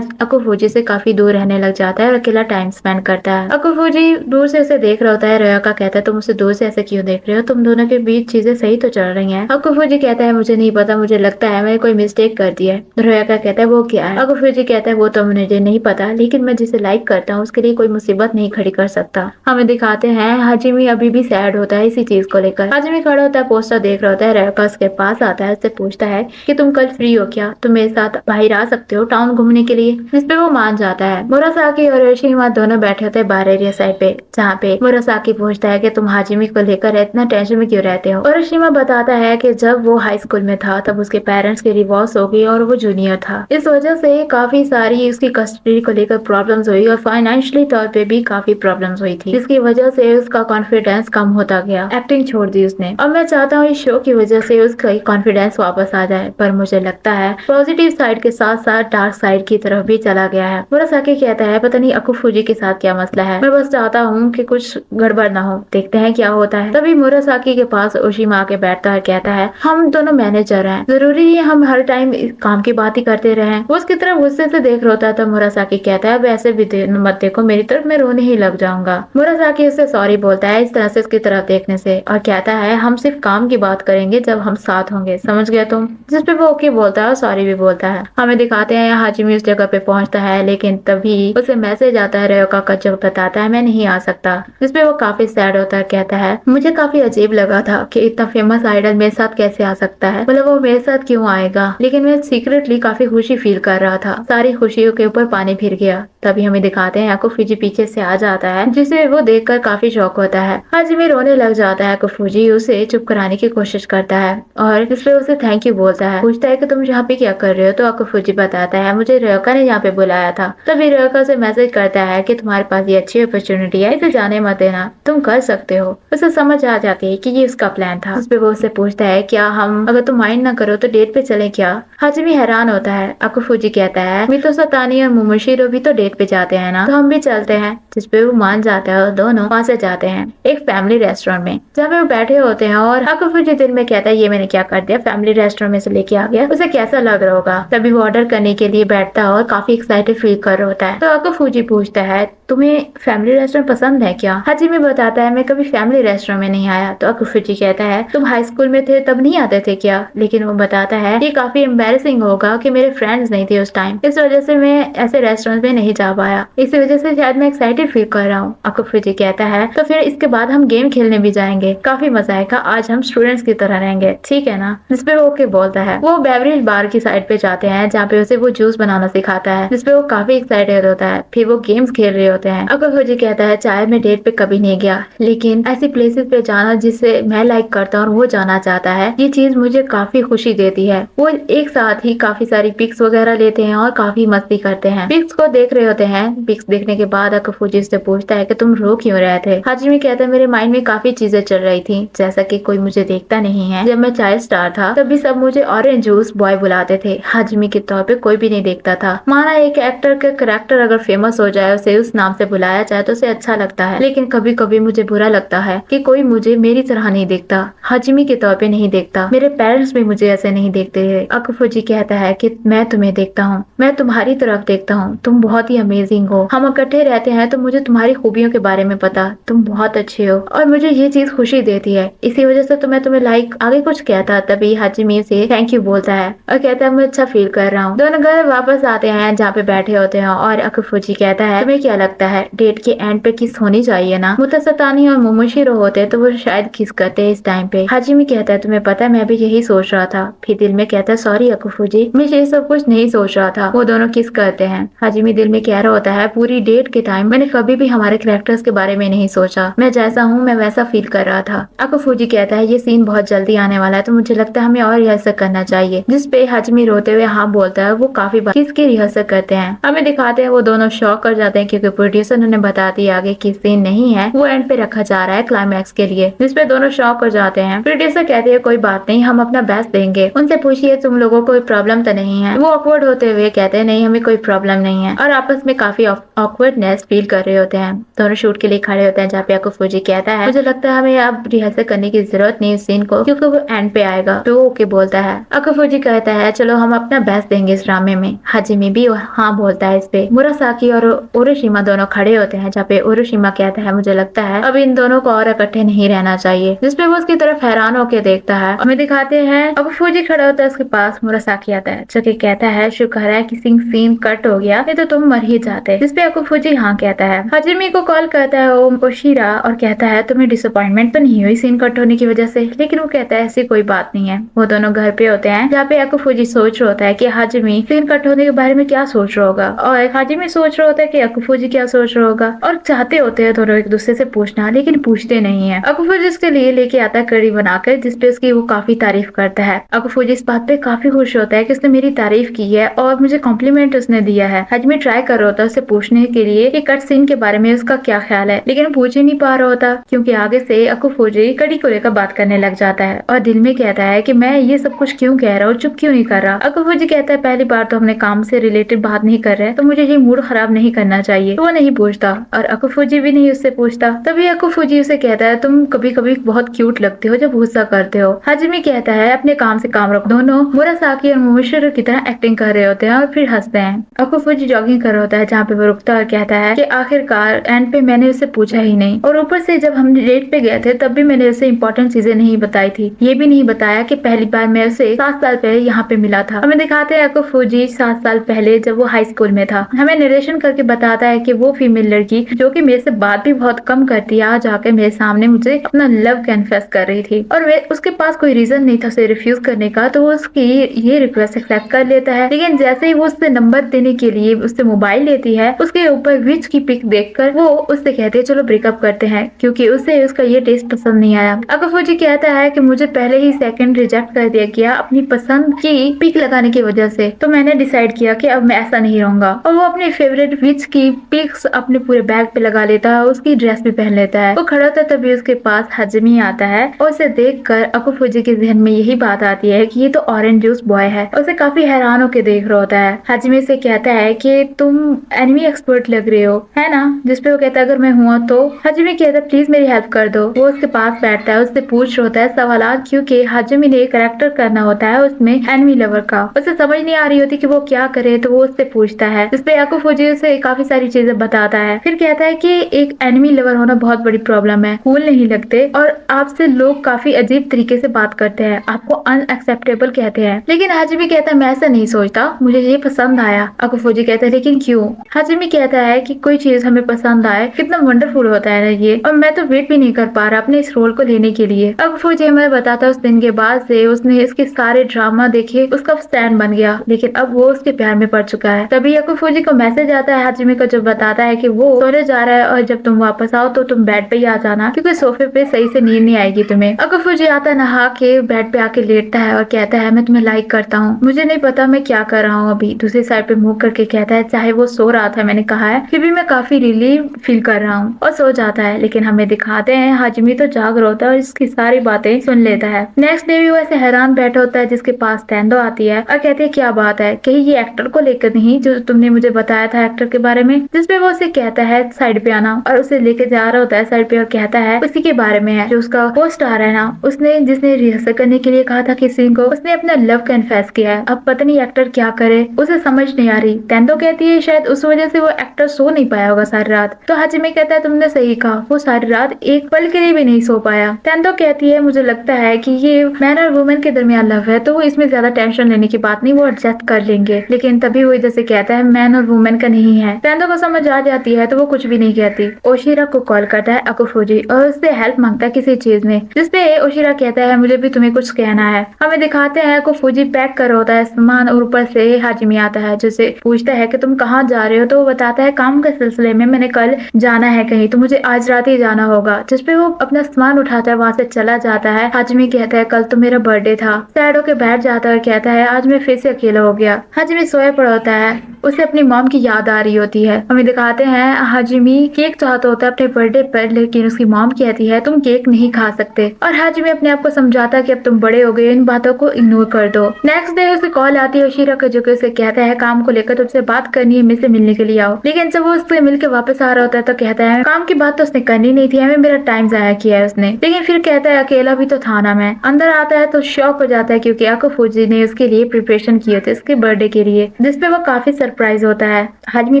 [SPEAKER 1] अकुफुजी से काफी दूर रहने लग जाता है और अकेला टाइम स्पेंड करता है। अकुफुजी दूर से उसे देख रहा होता है। रेया का कहता है तुम उसे दूर से ऐसे क्यों देख रहे हो, तुम दोनों के बीच चीजें सही तो चल रही हैं। अकुफुजी कहता है मुझे नहीं पता, मुझे लगता है मैंने कोई मिस्टेक कर दी है। रेया का कहता है वो क्या है? अकुफुजी कहता है वो तो मुझे नहीं पता, लेकिन मैं जिसे लाइक करता हूँ उसके लिए कोई मुसीबत नहीं खड़ी कर सकता। हमें दिखाते हैं हाजिमी अभी भी सैड होता है इसी चीज को लेकर। हाजिमी खड़ा होता है, पोस्टर देख रहा होता है। रेका उसके पास आता है, उससे पूछता है कि तुम कल फ्री हो क्या, तुम मेरे साथ बाहर आ सकते हो टाउन घूमने के लिए, जिसपे वो मान जाता है। मुरासाकी और योशिहिमा दोनों बैठे होते हैं बाहर एरिया साइड पे, जहाँ पे मुरासाकी पूछता है कि तुम हाजिमी को लेकर इतना टेंशन में क्यों रहते हो। और योशिहिमा बताता है कि जब वो हाई स्कूल में था तब उसके पेरेंट्स की डिवोर्स हो गई और वो जूनियर था, इस वजह से काफी सारी उसकी कस्टडी को लेकर प्रॉब्लम्स हुई और फाइनेंशियली तौर पे भी काफी प्रॉब्लम्स हुई थी, जिसकी वजह से उसका कॉन्फिडेंस कम होता गया, एक्टिंग छोड़ दी उसने। और मैं चाहता हूँ इस शो की वजह से उसका कॉन्फिडेंस वापस आ जाए, पर मुझे लगता है पॉजिटिव साइड के साथ साथ डार्क साइड की तरफ भी चला गया है। मुरासाकी कहता है पता नहीं अकुफुजी के साथ क्या मसला है, मैं बस चाहता हूँ कि कुछ गड़बड़ ना हो, देखते हैं क्या होता है। तभी मुरासाकी के पास ओशिमा आके बैठता है, कहता है हम दोनों मैनेजर हैं, जरूरी है हम हर टाइम काम की बात ही करते रहे। वो उसकी तरफ गुस्से से देख रहा होता है तो मुरासाकी कहता है वैसे भी मत देखो मेरी तरफ, मैं रोने ही लग जाऊंगा। मुरासाकी उससे सॉरी बोलता है इस तरह से उसकी तरफ देखने से, और कहता है हम सिर्फ काम की बात करेंगे जब हम साथ होंगे, समझ गया तुम? जिस पे वो ओके बोलता है और सॉरी भी बोलता है। हमें दिखाते हैं हाजिमी उस जगह पे पहुंचता है, लेकिन तभी उसे मैसेज आता है रेयोका का जो बताता है मैं नहीं आ सकता, जिसपे वो काफी सैड होता है, कहता है मुझे काफी अजीब लगा था कि इतना फेमस आइडल मेरे साथ कैसे आ सकता है, मतलब वो मेरे साथ क्यों आएगा, लेकिन मैं सीक्रेटली काफी खुशी फील कर रहा था, सारी खुशियों के ऊपर पानी फिर गया। तभी हमें दिखाते हैं अकुफुजी पीछे से आ जाता है, जिसे वो देखकर काफी शॉक होता है। हाजिमी रोने लग जाता है। अकुफुजी उसे चुप कराने की कोशिश करता है और इसलिए उसे थैंक यू बोलता है। पूछता है कि तुम यहाँ पे क्या कर रहे हो, तो अकुफुजी बताता है मुझे रयोका ने यहाँ पे बुलाया था। तभी रयोका उसे मैसेज करता है कि तुम्हारे पास ये अच्छी अपॉर्चुनिटी है, इसे जाने मत देना, तुम कर सकते हो। उसे समझ आ जाती है कि ये उसका प्लान था। उस पे वो उससे पूछता है क्या हम, अगर तुम माइंड ना करो तो डेट पे चले क्या। हाजिमी हैरान होता है। अकुफुजी कहता है मितो सतानी और मोमोशिरो भी तो डेट पे जाते हैं ना, तो हम भी चलते हैं। जिस पे वो मान जाता है और दोनों वहाँ से जाते हैं एक फैमिली रेस्टोरेंट में, जहाँ पे वो बैठे होते हैं। और अकुफुजी दिल में कहता है ये मैंने क्या कर दिया, फैमिली रेस्टोरेंट में से लेके आ गया, उसे कैसा लग रहा होगा। तभी वो ऑर्डर करने के लिए बैठता है और काफी एक्साइटेड फील कर रहा होता है। तो अकुफुजी पूछता है तुम्हें फैमिली रेस्टोरेंट पसंद है क्या। हाजिमी बताता है मैं कभी फैमिली रेस्टोरेंट में नहीं आया। तो अकुफुजी कहता है तुम हाई स्कूल में थे तब नहीं आते थे क्या। लेकिन वो बताता है ये काफी एम्बैरेसिंग होगा कि मेरे फ्रेंड्स नहीं थे उस टाइम, इस वजह से मैं ऐसे रेस्टोरेंट में नहीं जा पाया, इसी वजह से शायद मैं एक्साइटेड फील कर रहा हूँ। अकुफुजी कहता है तो फिर इसके बाद हम गेम खेलने भी जाएंगे, काफी मजा आएगा, आज हम स्टूडेंट्स की तरह रहेंगे, ठीक है ना। जिसपे वो ओके बोलता है। वो बेवरेज बार की साइड पे जाते हैं जहाँ पे उसे वो जूस बनाना सिखाता है, जिसपे वो काफी एक्साइटेड होता है। फिर वो गेम्स खेल रहे होते हैं। अकुफुजी कहता है चाहे मैं डेट पे कभी नहीं गया, लेकिन ऐसी प्लेसेस पे जाना जिसे मैं लाइक करता हूँ और वो जाना चाहता है, ये चीज मुझे काफी खुशी देती है। वो एक साथ ही काफी सारी पिक्स वगैरह लेते हैं और काफी मस्ती करते हैं। पिक्स को देख रहे होते हैं। पिक्स देखने के बाद अकुफुजी से पूछता है कि तुम रो क्यों रहे थे। हाजिमी कहता है मेरे माइंड में काफी चीजें चल रही थी, जैसा कि कोई मुझे देखता नहीं है। जब मैं चाइल्ड स्टार था तभी सब मुझे ऑरेंज जूस बॉय बुलाते थे, हाजिमी के तौर पे कोई भी नहीं देखता था। माना एक एक्टर का कैरेक्टर अगर फेमस हो जाए, उसे उस नाम से बुलाया जाए तो उसे अच्छा लगता है, लेकिन कभी कभी मुझे बुरा लगता है कि कोई मुझे मेरी तरह नहीं देखता, हाजिमी के तौर पे नहीं देखता, मेरे पेरेंट्स भी मुझे ऐसे नहीं देखते है। अकुफुजी कहता है कि मैं तुम्हें देखता हूँ, मैं तुम्हारी तरफ देखता हूँ, तुम बहुत ही अमेजिंग हो, हम इकट्ठे रहते हैं तो मुझे तुम्हारी खूबियों के बारे में पता, तुम बहुत अच्छे हो और मुझे ये चीज खुशी देती है, इसी वजह से तो मैं तुम्हें लाइक आगे कुछ कहता। तभी हाजिमी से थैंक यू बोलता है और कहता है मैं अच्छा फील कर रहा हूँ। दोनों घर वापस आते हैं जहाँ पे बैठे होते हैं और अकुफुजी कहता है तुम्हें क्या लगता है डेट के एंड पे किस होनी चाहिए ना। मुतासतानी और मोमोशिरो होते तो वो शायद किस करते इस टाइम पे। हाजिमी कहता है तुम्हें पता है मैं भी यही सोच रहा था। फिर दिल में कहता है सॉरी अकुफुजी, मैं ये सब कुछ नहीं सोच रहा था। वो दोनों किस करते हैं। हाजिमी दिल में कह रहा होता है पूरी डेट के टाइम मैंने कभी भी हमारे कैरेक्टर्स के बारे में नहीं सोचा, मैं जैसा हूँ मैं वैसा फील कर रहा था। अकुफुजी कहता है ये सीन बहुत जल्दी आने वाला है तो मुझे लगता है हमें और रिहर्सल करना चाहिए। जिस पे हाजिमी रोते हुए हाँ बोलता है। वो काफी बार किसकी रिहर्सल करते हैं, हमें दिखाते हैं वो दोनों शॉक कर जाते हैं क्योंकि प्रोड्यूसर ने बता दिया आगे की सीन नहीं है, वो एंड पे रखा जा रहा है क्लाइमैक्स के लिए। जिस पे दोनों शॉक कर जाते हैं। प्रोड्यूसर कहते हैं कोई बात नहीं, हम अपना बेस्ट देंगे, उनसे पूछिए तुम लोगों को कोई प्रॉब्लम तो नहीं है। वो ऑकवर्ड होते हुए कहते हैं नहीं हमें कोई प्रॉब्लम नहीं है और आपस में काफी ऑकवर्डनेस फील कर रहे होते हैं। दोनों शूट के लिए खड़े होते हैं जहाँ पे अकुफुजी कहता है मुझे लगता है हमें अब रिहर्सल करने की जरूरत नहीं इस सीन को क्योंकि वो एंड पे आएगा। तो वो ओके बोलता है। अकुफुजी कहता है चलो हम अपना बेस्ट देंगे इस ड्रामे में। हाजिमी भी हाँ बोलता है इस पे। मुरासाकी और ओरोशिमा दोनों खड़े होते हैं जहाँ पे ओरोशिमा कहता है मुझे लगता है अब इन दोनों को और इकट्ठे नहीं रहना चाहिए। जिसपे वो उसकी तरफ हैरान होकर देखता है। हमें दिखाते हैं अकुफुजी खड़ा होता है उसके पास। मुरासाकी आता है जो कि कहता है शुक्र है कि सीन कट हो गया, नहीं तो तुम मर ही जाते। जिसपे अकुफुजी हाँ कहता है। हाजिमी को कॉल करता है ओशिरा और कहता है तुम्हें डिसअपॉइंटमेंट तो नहीं हुई सीन कट होने की वजह से। लेकिन वो कहता है ऐसी कोई बात नहीं है। वो दोनों घर पे होते हैं जहाँ पे अकुफुजी सोच रहा होता है कि हाजिमी सीन कट होने के बारे में क्या सोच रहा होगा और हाजिमी सोच रहा होता है कि अकुफुजी क्या सोच रहा होगा और चाहते होते हैं दोनों एक दूसरे से पूछना, लेकिन पूछते नहीं है। अकुफुजी इसके लिए लेके आता है कड़ी बनाकर जिसपे उसकी वो काफी तारीफ करता है। अकुफुजी इस बात पे काफी खुश होता है कि उसने मेरी तारीफ की है और मुझे कॉम्प्लीमेंट उसने दिया है। हाजिमी ट्राई कर रहा होता है उससे पूछने के लिए कि कट सीन के बारे में उसका क्या ख्याल है, लेकिन पूछ ही नहीं पा रहा होता क्योंकि आगे से अकुफुजी कड़ी को लेकर बात करने लग जाता है और दिल में कहता है कि मैं ये सब कुछ क्यों कह रहा हूँ, चुप क्यों नहीं कर रहा। अकुफुजी कहता है पहली बार तो हमने काम से रिलेटेड बात नहीं कर रहे तो मुझे ये मूड खराब नहीं करना चाहिए। वो नहीं पूछता और अकुफुजी भी नहीं उससे पूछता। तभी अकुफुजी उसे कहता है तुम कभी कभी बहुत क्यूट लगते हो जब गुस्सा करते हो। हाजिमी कहता है अपने काम से काम रखो। दोनों मुरासाकी और मोमोशिरो की तरह एक्टिंग कर रहे होते हैं और फिर हंसते हैं। अकुफुजी जॉगिंग कर रहा होता है जहाँ पे वो रुकता और कहता है कि आखिरकार एंड पे मैंने उसे पूछा ही नहीं और ऊपर से जब हम डेट पे गए थे तब भी मैंने उसे इंपॉर्टेंट चीजें नहीं बताई थी। ये भी नहीं बताया कि पहली बार मैं उसे 7 साल पहले यहाँ पे मिला था। हमें दिखाते हैं अकुफुजी 7 साल पहले जब वो हाई स्कूल में था। हमें नरेशन करके बताता है कि वो फीमेल लड़की जो कि मेरे से बात भी बहुत कम करती है आज आके मेरे सामने मुझे अपना लव कन्फेस कर रही थी और वे उसके पास कोई रीजन नहीं था उसे रिफ्यूज करने का, तो वो उसकी ये रिक्वेस्ट एक्सेप्ट कर लेता है। लेकिन जैसे ही वो उससे नंबर देने के लिए उससे मोबाइल लेती है उसके ऊपर विच की पिक देखकर वो उससे कहती है चलो ब्रेकअप करते हैं, क्योंकि उसे उसका ये टेस्ट पसंद नहीं आया। अकुफुजी कहता है कि मुझे पहले ही सेकंड रिजेक्ट कर दिया गया अपनी पसंद की पिक लगाने की वजह से, तो मैंने डिसाइड किया कि अब मैं ऐसा नहीं रहूंगा। और वो अपनी फेवरेट विच की पिक्स अपने पूरे बैग पे लगा लेता है, उसकी ड्रेस भी पहन लेता है। वो खड़ा था तभी उसके पास हाजिमी आता है और उसे देखकर अकुफुजी के जहन में यही बात आती है कि ये तो ऑरेंज जूस बॉय है। उसे काफी हैरान होकर देख रहा होता है। हाजिमी से कहता है कि तुम एनिमी एक्सपर्ट लग रहे हो, है ना? जिसपे वो कहता है अगर मैं हुआ तो। हाजिमी कहता है प्लीज मेरी हेल्प कर दो। वो उसके पास बैठता है, उससे पूछ होता है सवाल, क्योंकि हाजिमी ने एक कैरेक्टर करना होता है उसमें एनिमी लवर का। उसे समझ नहीं आ रही होती कि वो क्या करे, तो वो उससे पूछता है, जिसपे अकुफुजी उसे काफी सारी चीजें बताता है। फिर कहता है कि एक एनिमी लवर होना बहुत बड़ी प्रॉब्लम है, कूल नहीं लगते और आपसे लोग काफी अजीब तरीके से बात करते हैं, आपको अनएक्सेप्टेबल कहते हैं। लेकिन हाजिमी कहता है मैं ऐसा नहीं सोचता, मुझे ये पसंद आया। अकुफुजी कहता है लेकिन क्यों? हाजिमी कहता है कि कोई चीज हमें पसंद आए कितना वंडरफुल होता है ना ये, और मैं तो वेट भी नहीं कर पा रहा अपने इस रोल को लेने के लिए। अकुफुजी हमें बताता है उस दिन के बाद से उसने इसके सारे ड्रामा देखे, उसका स्टैंड बन गया, लेकिन अब वो उसके प्यार में पड़ चुका है। तभी अकुफुजी को मैसेज आता है हाजिमी को, जो बताता है कि वो सोने जा रहा है और जब तुम वापस आओ तो तुम बेड पे ही आ जाना, क्योंकि सोफे पे सही से नींद नहीं आएगी तुम्हें। अकुफुजी आता नहा के बेड पे आके लेटता है और कहता है मैं तुम्हें लाइक करता हूँ, मुझे नहीं पता मैं क्या कर रहा हूँ अभी। दूसरी साइड पे मुंह करके कहता है चाहे वो सो रहा था, मैंने कहा है, फिर भी मैं काफी रिलीव फील कर रहा हूँ, और सो जाता है। लेकिन हमें दिखाते हैं हाजिमी तो जाग रहा होता है और इसकी सारी बातें सुन लेता है। नेक्स्ट डे भी वो ऐसे हैरान बैठा होता है, जिसके पास तेंदो आती है और कहती है क्या बात है, कहीं ये एक्टर को लेकर नहीं जो तुमने मुझे बताया था एक्टर के बारे में? जिसपे वो उसे कहता है साइड पे आना, और उसे लेके जा रहा होता है साइड पे और कहता है उसी के बारे में है जो उसका को स्टार है ना, उसने जिसने रिहर्सल करने के लिए कहा था किसी को, उसने अपना लव कन्फेस किया है। अब पता नहीं एक्टर क्या करे, उसे समझ नहीं आ रही। तेंदो कहती है शायद उस वजह से वो एक्टर सो नहीं पाया होगा सारी रात। तो हाजिमी कहता है तुमने सही कहा, वो सारी रात एक पल के लिए भी नहीं सो पाया। तेंदो कहती है मुझे लगता है कि ये मैन और वुमेन के दरमियान लव है, तो वो इसमें ज्यादा टेंशन लेने की बात नहीं, वो एडजस्ट कर लेंगे। लेकिन तभी वो जैसे कहता है मैन और वुमेन का नहीं है। तेंदो को समझ आ जाती है तो वो कुछ भी नहीं कहती। ओशिरा को कॉल करता है अकुफुजी और उससे हेल्प मांगता है किसी चीज में, जिसपे ओशिरा कहता है मुझे भी तुम्हें कुछ कहना है। हमें दिखाते हैं अकुफुजी पैक कर होता है सामान और ऊपर से हाजिमी आता है, जिससे पूछता है कि तुम कहाँ जा रहे हो, तो वो बताता है काम के सिलसिले में मैंने कल जाना है कहीं, तो मुझे आज रात ही जाना होगा। जिसपे वो अपना सामान उठाता है, वहाँ से चला जाता है। हाजिमी कहता है कल तो मेरा बर्थडे था। सैड होके बैठ जाता है और कहता है आज मैं फिर से अकेला हो गया। हाजिमी सोया पड़ा होता है, उसे अपनी मॉम की याद आ रही होती है। हमें दिखाते हैं हाजिमी केक चाहता होता है अपने बर्थडे पर, लेकिन उसकी मॉम कहती है तुम केक नहीं खा सकते, और हाजिमी अपने आप को समझाता है कि अब तुम बड़े हो गए, इन बातों को इग्नोर कर दो। नेक्स्ट डे उसे कॉल आती है ओशिरा का, जो कि उसे कहता है काम को लेकर तुमसे बात करनी है, मुझसे मिलने के लिए आओ। लेकिन जब वो उससे मिलकर वापस आ रहा होता है तो कहता है काम की बात तो उसने करनी नहीं थी, हमें मेरा टाइम जाया किया है उसने। लेकिन फिर कहता है अकेला भी तो था ना मैं। अंदर आता है तो शॉक हो जाता है, क्योंकि अकुफुजी ने उसके लिए प्रिपरेशन किए थे उसके बर्थडे के लिए, जिसपे वो काफी सरप्राइज होता है। हाजिमी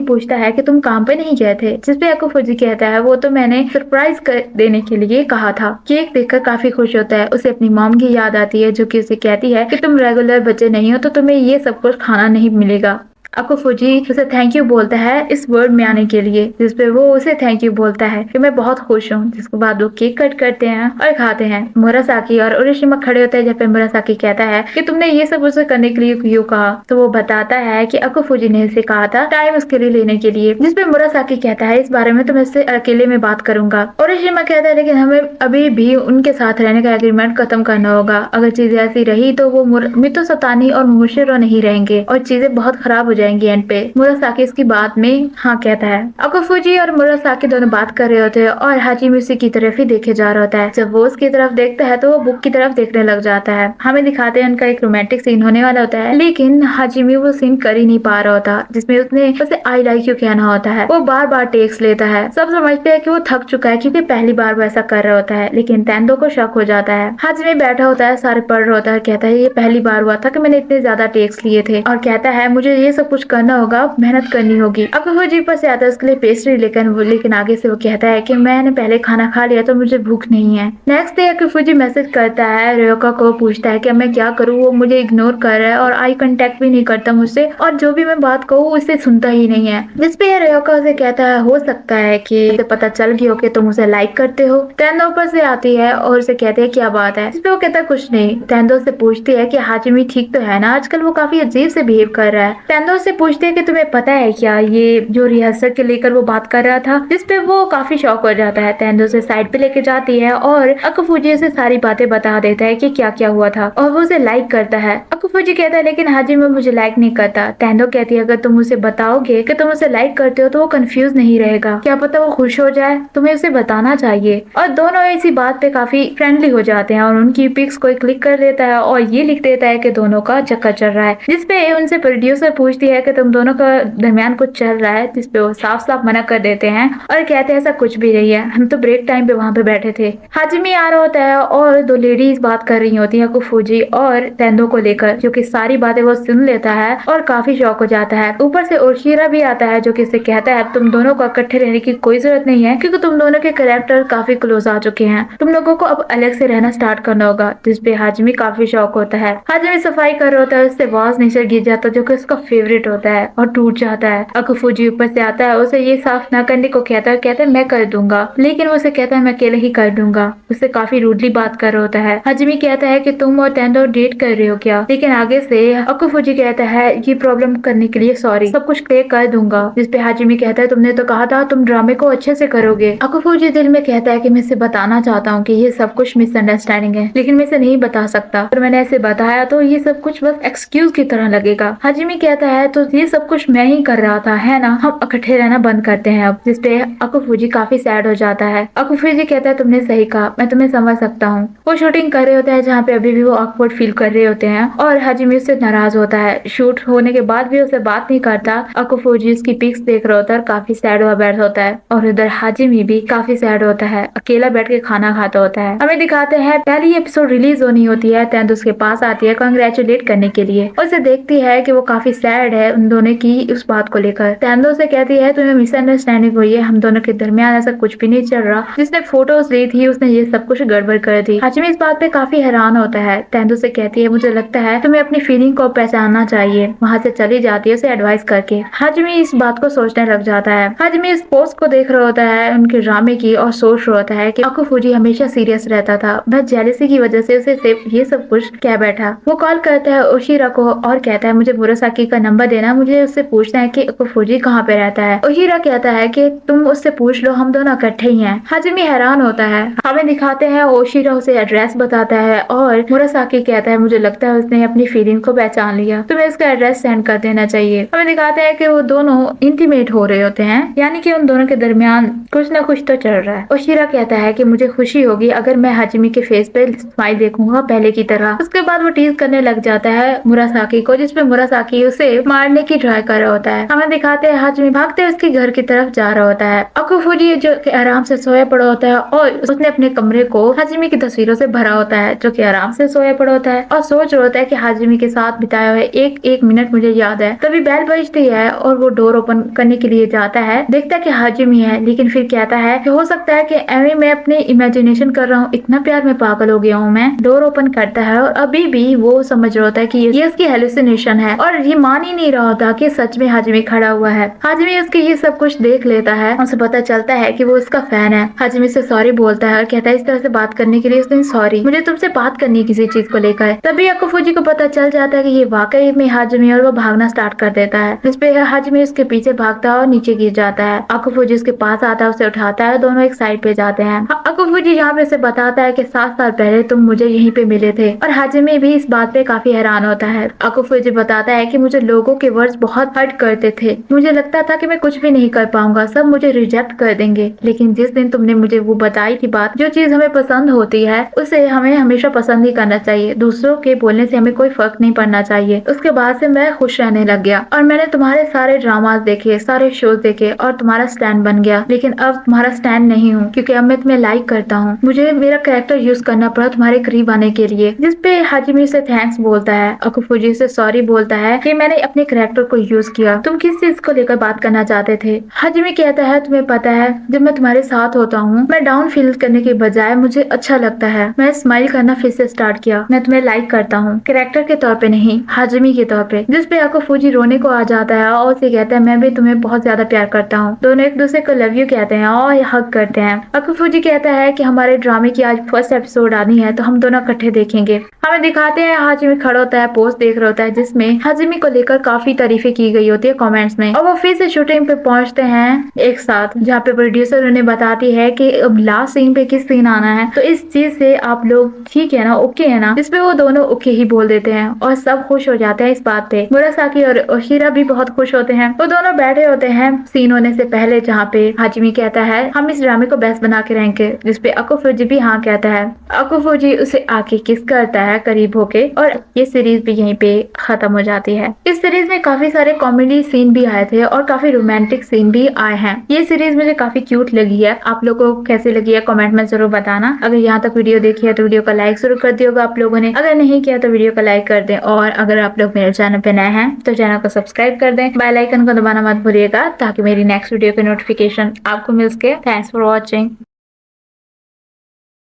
[SPEAKER 1] पूछता है कि तुम काम पे नहीं गए थे, जिसपे अकुफुजी कहता है वो तो मैंने सरप्राइज कर देने के लिए कहा था। केक देखकर काफी खुश होता है। उसे अपनी मॉम की याद आती है, जो कि उसे कहती है कि तुम रेगुलर बच्चे नहीं हो तो तुम्हें ये सब कुछ खाना नहीं मिलेगा। अकुफुजी उसे थैंक यू बोलता है इस वर्ल्ड में आने के लिए, जिसपे वो उसे थैंक यू बोलता है कि मैं बहुत खुश हूँ। जिसके बाद वो केक कट करते हैं और खाते हैं। मुरासाकी और उरिशिमा खड़े होते हैं, जब पे मुरासाकी कहता है कि तुमने ये सब उसे करने के लिए क्यों कहा, तो वो बताता है कि अकुफुजी ने उसे कहा था टाइम उसके लिए लेने के लिए। जिसपे मुरासाकी कहता है इस बारे में तो मैं इससे अकेले में बात करूंगा। उरिशिमा कहता है लेकिन हमें अभी भी उनके साथ रहने का एग्रीमेंट खत्म करना होगा, अगर चीजें ऐसी रही तो वो मितो सतानी और मुशिरो नहीं रहेंगे और चीजें बहुत खराब हो जाएंगी एंड पे। मुरासाकी इसकी बात में हाँ कहता है। अकुफुजी और मुरासाकी दोनों बात कर रहे होते हैं और हाजिमी उसी की तरफ ही देखे जा रहा होता है। जब वो उसकी तरफ देखता है तो वो बुक की तरफ देखने लग जाता है। हमें दिखाते हैं उनका एक रोमांटिक सीन होने वाला होता है, लेकिन हाजिमी वो सीन कर ही नहीं पा रहा होता, जिसमें उसने उसे आई लाइक यू कहना होता है। वो बार बार टेक्स लेता है। सब समझते हैं कि वो थक चुका है, क्योंकि पहली बार वो ऐसा कर रहा होता है। लेकिन तेंदो को शक हो जाता है। हाजिमी बैठा होता है, सारे पढ़ रहा होता है, कहता है ये पहली बार हुआ था कि मैंने इतने ज्यादा टेक्स लिए थे, और कहता है मुझे ये सब कुछ करना होगा, मेहनत करनी होगी। अकुफुजी पर से आता है उसके लिए पेस्ट्री लेकिन आगे से वो कहता है कि मैंने पहले खाना खा लिया तो मुझे भूख नहीं है। नेक्स्ट डे अकुफुजी मैसेज करता है रयोका को, पूछता है कि मैं क्या करूँ, वो मुझे इग्नोर कर रहा है और आई कांटेक्ट भी नहीं करता मुझसे, और जो भी मैं बात कहूँ उसे सुनता ही नहीं है। जिसपे रयोका उसे कहता है हो सकता है कि उसे पता चल गया हो कि तुम उसे लाइक करते हो। तेंदो ऊपर से आती है और उसे कहते हैं क्या बात है। जिसपे वो कहता है कुछ नहीं। तेंदो से पूछती है कि हाजिमी ठीक तो है ना, आजकल वो काफी अजीब से बिहेव कर रहा है। तेंदो उससे पूछती है कि तुम्हें पता है क्या ये जो रिहर्सल के लेकर वो बात कर रहा था, जिसपे वो काफी शॉक हो जाता है। तेंदो उसे साइड पे लेके जाती है और अकुफुजी उसे सारी बातें बता देता है कि क्या क्या हुआ था और वो उसे लाइक करता है। अकुफुजी कहता है लेकिन हाजिमी मुझे लाइक नहीं करता। तेंदो कहती है अगर तुम उसे बताओगे कि तुम उसे लाइक करते हो तो वो कंफ्यूज नहीं रहेगा, क्या पता वो खुश हो जाए, तुम्हें उसे बताना चाहिए। और दोनों इसी बात पे काफी फ्रेंडली हो जाते हैं और उनकी पिक्स कोई क्लिक कर लेता है और ये लिख देता है कि दोनों का चक्कर चल रहा है, जिसपे उनसे प्रोड्यूसर पूछती है कि तुम दोनों का दरमियान कुछ चल रहा है, जिसपे वो साफ साफ मना कर देते हैं और कहते हैं ऐसा कुछ भी नहीं है, हम तो ब्रेक टाइम पे वहां पे बैठे थे। हाजिमी आ रहा होता है और दो लेडीज बात कर रही होती है अकुफुजी और तेंदो को लेकर, जो कि सारी बातें वो सुन लेता है और काफी शौक हो जाता है। ऊपर से ओशिरा भी आता है जो कि इसे कहता है तुम दोनों को इकट्ठे रहने की कोई जरूरत नहीं है क्योंकि तुम दोनों के कैरेक्टर काफी क्लोज आ चुके हैं, तुम लोगों को अब अलग से रहना स्टार्ट करना होगा, जिसपे हाजिमी काफी शौक होता है। हाजिमी सफाई कर रहा होता है, उससे वाज नीचे गिर जाता है जो कि उसका फेवरेट होता है और टूट जाता है। अकुफुजी ऊपर से आता है, उसे ये साफ ना करने को कहता है मैं कर दूंगा, लेकिन वो उसे कहता है मैं अकेले ही कर दूंगा, उससे काफी रूडली बात कर रहा होता है। हाजिमी कहता है कि तुम और तेंदो डेट कर रहे हो क्या, लेकिन आगे से अकुफुजी कहता है ये प्रॉब्लम करने के लिए सॉरी, सब कुछ क्लियर कर दूंगा, जिसपे हाजिमी कहता है तुमने तो कहा था तुम ड्रामे को अच्छे से करोगे। अकुफुजी दिल में कहता है कि मैं इसे बताना चाहता हूँ कि ये सब कुछ मिसअंडरस्टैंडिंग है, लेकिन मैं इसे नहीं बता सकता, और मैंने ऐसे बताया तो ये सब कुछ बस एक्सक्यूज की तरह लगेगा। हाजिमी कहता है तो ये सब कुछ मैं ही कर रहा था है ना, हम इकट्ठे रहना बंद करते हैं अब, जिसपे अकुफुजी काफी सैड हो जाता है। अकुफुजी कहता है तुमने सही कहा, मैं तुम्हें समझ सकता हूँ। वो शूटिंग कर रहे होते हैं जहाँ पे अभी भी वो ऑकवर्ड फील कर रहे होते हैं और हाजिमी उससे नाराज होता है, शूट होने के बाद भी उसे बात नहीं करता। अकुफुजी उसकी पिक्स देख रहा होता है और काफी सैड हुआ बैठ होता है और उधर हाजिमी भी काफी सैड होता है, अकेला बैठ के खाना खाता होता है। हमें दिखाते हैं पहली एपिसोड रिलीज होनी होती है, तेंदो उसके पास आती है कांग्रेचुलेट करने के लिए, उसे देखती है कि वो काफी सैड है उन दोनों की उस बात को लेकर। तेंदो से कहती है तुम्हें मिसअंडरस्टैंडिंग हुई है, हम दोनों के दरमियान ऐसा कुछ भी नहीं चल रहा, जिसने फोटोज ली थी उसने ये सब कुछ गड़बड़ कर दी। हाजिमी इस बात पे काफी हैरान होता है। तेंदो से कहती है मुझे लगता है तुम्हें अपनी फीलिंग को पहचानना चाहिए, वहाँ से चली जाती है उसे एडवाइस करके। हाजिमी इस बात को सोचने लग जाता है। हाजिमी इस पोस्ट को देख रहा होता है उनके ड्रामे की और सोच रहा होता है कि अकुफुजी हमेशा सीरियस रहता था, बस जेलसी की वजह से उसे सिर्फ ये सब कुछ क्या बैठा। वो कॉल करता है ओशिरा को और कहता है मुझे मुरासाकी का नंबर देना, मुझे उससे पूछना है कि अकुफुजी कहाँ पे रहता है। ओशिरा कहता है कि तुम उससे पूछ लो, हम दोनों इकट्ठे ही हैं। हाजिमी हैरान होता है। हमें दिखाते हैं ओशिरा उसे एड्रेस बताता है और मुरासाकी कहता है मुझे लगता है उसने अपनी फीलिंग को पहचान लिया, तुम्हें इसका एड्रेस सेंड कर देना चाहिए। हमें दिखाते हैं कि वो दोनों इंटीमेट हो रहे होते हैं, यानी कि उन दोनों के दरमियान कुछ ना कुछ तो चल रहा है। ओशिरा कहता है कि मुझे खुशी होगी अगर मैं हाजिमी के फेस पे स्माइल देखूंगा पहले की तरह। उसके बाद वो टीज करने लग जाता है मुरासाकी को, जिसपे मुरासाकी उसे मारने की ट्राई कर रहा होता है। हमें दिखाते हैं हाजिमी भागते उसके घर की तरफ जा रहा होता है। अकुफुजी जो कि आराम से सोया पड़ा होता है और उसने अपने कमरे को हाजिमी की तस्वीरों से भरा होता है, जो कि आराम से सोया पड़ा होता है और सोच रहा होता है कि हाजिमी के साथ बिताया हुआ एक एक मिनट मुझे याद है। तभी बेल बजती है और वो डोर ओपन करने के लिए जाता है, देखता है कि हाजिमी है, लेकिन फिर कहता है कि हो सकता है कि एमी मैं अपने इमेजिनेशन कर रहा हूँ, इतना प्यार में पागल हो गया हूँ मैं। डोर ओपन करता है और अभी भी वो समझ रहा होता है कि ये उसकी हेलुसिनेशन है और ये मान ही नहीं रहा होता कि सच में हाजिमी खड़ा हुआ है। हाजिमी उसके ये सब कुछ देख लेता है, उसे पता चलता है कि वो उसका फैन है। हाजिमी से सॉरी बोलता है और कहता है इस तरह से बात करने के लिए उसने सॉरी, मुझे तुमसे बात करनी है किसी चीज को लेकर। तभी अकुफुजी को पता चल जाता है कि ये वाकई में हाजिमी, और वो भागना स्टार्ट कर देता है, जिसपे हाजिमी उसके पीछे भागता है और नीचे गिर जाता है। अकुफुजी उसके पास आता है, उसे उठाता है, दोनों एक साइड पे जाते हैं। अकुफुजी यहाँ पे उसे बताता है कि 7 साल पहले तुम मुझे यहीं पे मिले थे, और हाजिमी भी इस बात पे काफी हैरान होता है। अकुफुजी बताता है कि मुझे लोगों के वर्ड्स बहुत हर्ट करते थे, मुझे लगता था कि मैं कुछ भी नहीं कर पाऊंगा, सब मुझे रिजेक्ट कर देंगे, लेकिन जिस दिन तुमने मुझे वो बताई थी बात, जो चीज हमें पसंद होती है उसे हमें हमेशा पसंद ही करना चाहिए, दूसरों के बोलने से हमें कोई फर्क नहीं पड़ना चाहिए। उसके बाद से मैं खुश रहने लग गया और मैंने तुम्हारे सारे ड्रामास देखे, सारे शोज देखे और तुम्हारा स्टैंड बन गया, लेकिन अब तुम्हारा स्टैंड नहीं हूँ क्योंकि अब मैं तुम्हें लाइक करता हूँ। मुझे मेरा कैरेक्टर यूज करना पड़ा तुम्हारे करीब आने के लिए, जिसपे हाजिमी से थैंक्स बोलता है। अकुफुजी से सॉरी बोलता है कि मैंने अपने कैरेक्टर को यूज किया, तुम किस चीज को लेकर बात करना चाहते थे। हाजिमी कहता है तुम्हें पता है जब मैं तुम्हारे साथ होता हूँ मैं डाउन फील करने के बजाय मुझे अच्छा लगता है, मैं स्माइल करना फिर से स्टार्ट किया, मैं तुम्हें लाइक करता हूँ, कैरेक्टर के तौर पे नहीं, हाजिमी के तौर पे। जिसपे अकुफुजी रोने को आ जाता है और उसे कहता है मैं भी तुम्हें बहुत ज्यादा प्यार करता हूँ। दोनों एक दूसरे को लव यू कहते हैं और हग करते हैं। अकुफुजी कहता है कि हमारे ड्रामे की आज फर्स्ट एपिसोड आनी है तो हम दोनों इकट्ठे देखेंगे। हमें दिखाते हैं हाजिमी खड़ा होता है, पोस्ट देख रहा होता है जिसमें हाजिमी को लेकर काफी तारीफें की गई होती है कमेंट्स में, और वो फिर से शूटिंग पे पहुंचते हैं एक साथ, जहाँ पे प्रोड्यूसर उन्हें बताती है कि अब लास्ट सीन पे किस सीन आना है, तो इस चीज से आप लोग ठीक है ना, ओके है ना, जिसपे वो दोनों ओके ही बोल देते हैं और सब खुश हो जाते हैं इस बात पे। मुरासाकी और ओशिरा भी बहुत खुश होते हैं। वो दोनों बैठे होते हैं सीन होने से पहले, जहाँ पे हाजिमी कहता है हम इस ड्रामे को बेस्ट बना के रहेंगे, जिसपे अकुफुजी भी हाँ कहता है। अकुफुजी उसे आके किस करता है करीब होके, और ये सीरीज भी यहीं पे खत्म हो जाती है। इस सीरीज में काफी सारे कॉमेडी सीन भी आए थे और काफी रोमांटिक सीन भी आए हैं। ये सीरीज मुझे काफी क्यूट लगी है। आप लोगों को कैसी लगी है कमेंट में जरूर बताना। अगर यहाँ तक वीडियो देखी है तो वीडियो का लाइक जरूर कर दिया होगा आप लोगों ने, अगर नहीं किया तो वीडियो का लाइक कर दें, और अगर आप लोग मेरे चैनल पे नए हैं तो चैनल को सब्सक्राइब कर दें, बेल आइकन को दबाना मत भूलिएगा ताकि मेरी नेक्स्ट वीडियो की नोटिफिकेशन आपको मिल सके। Thanks for watching.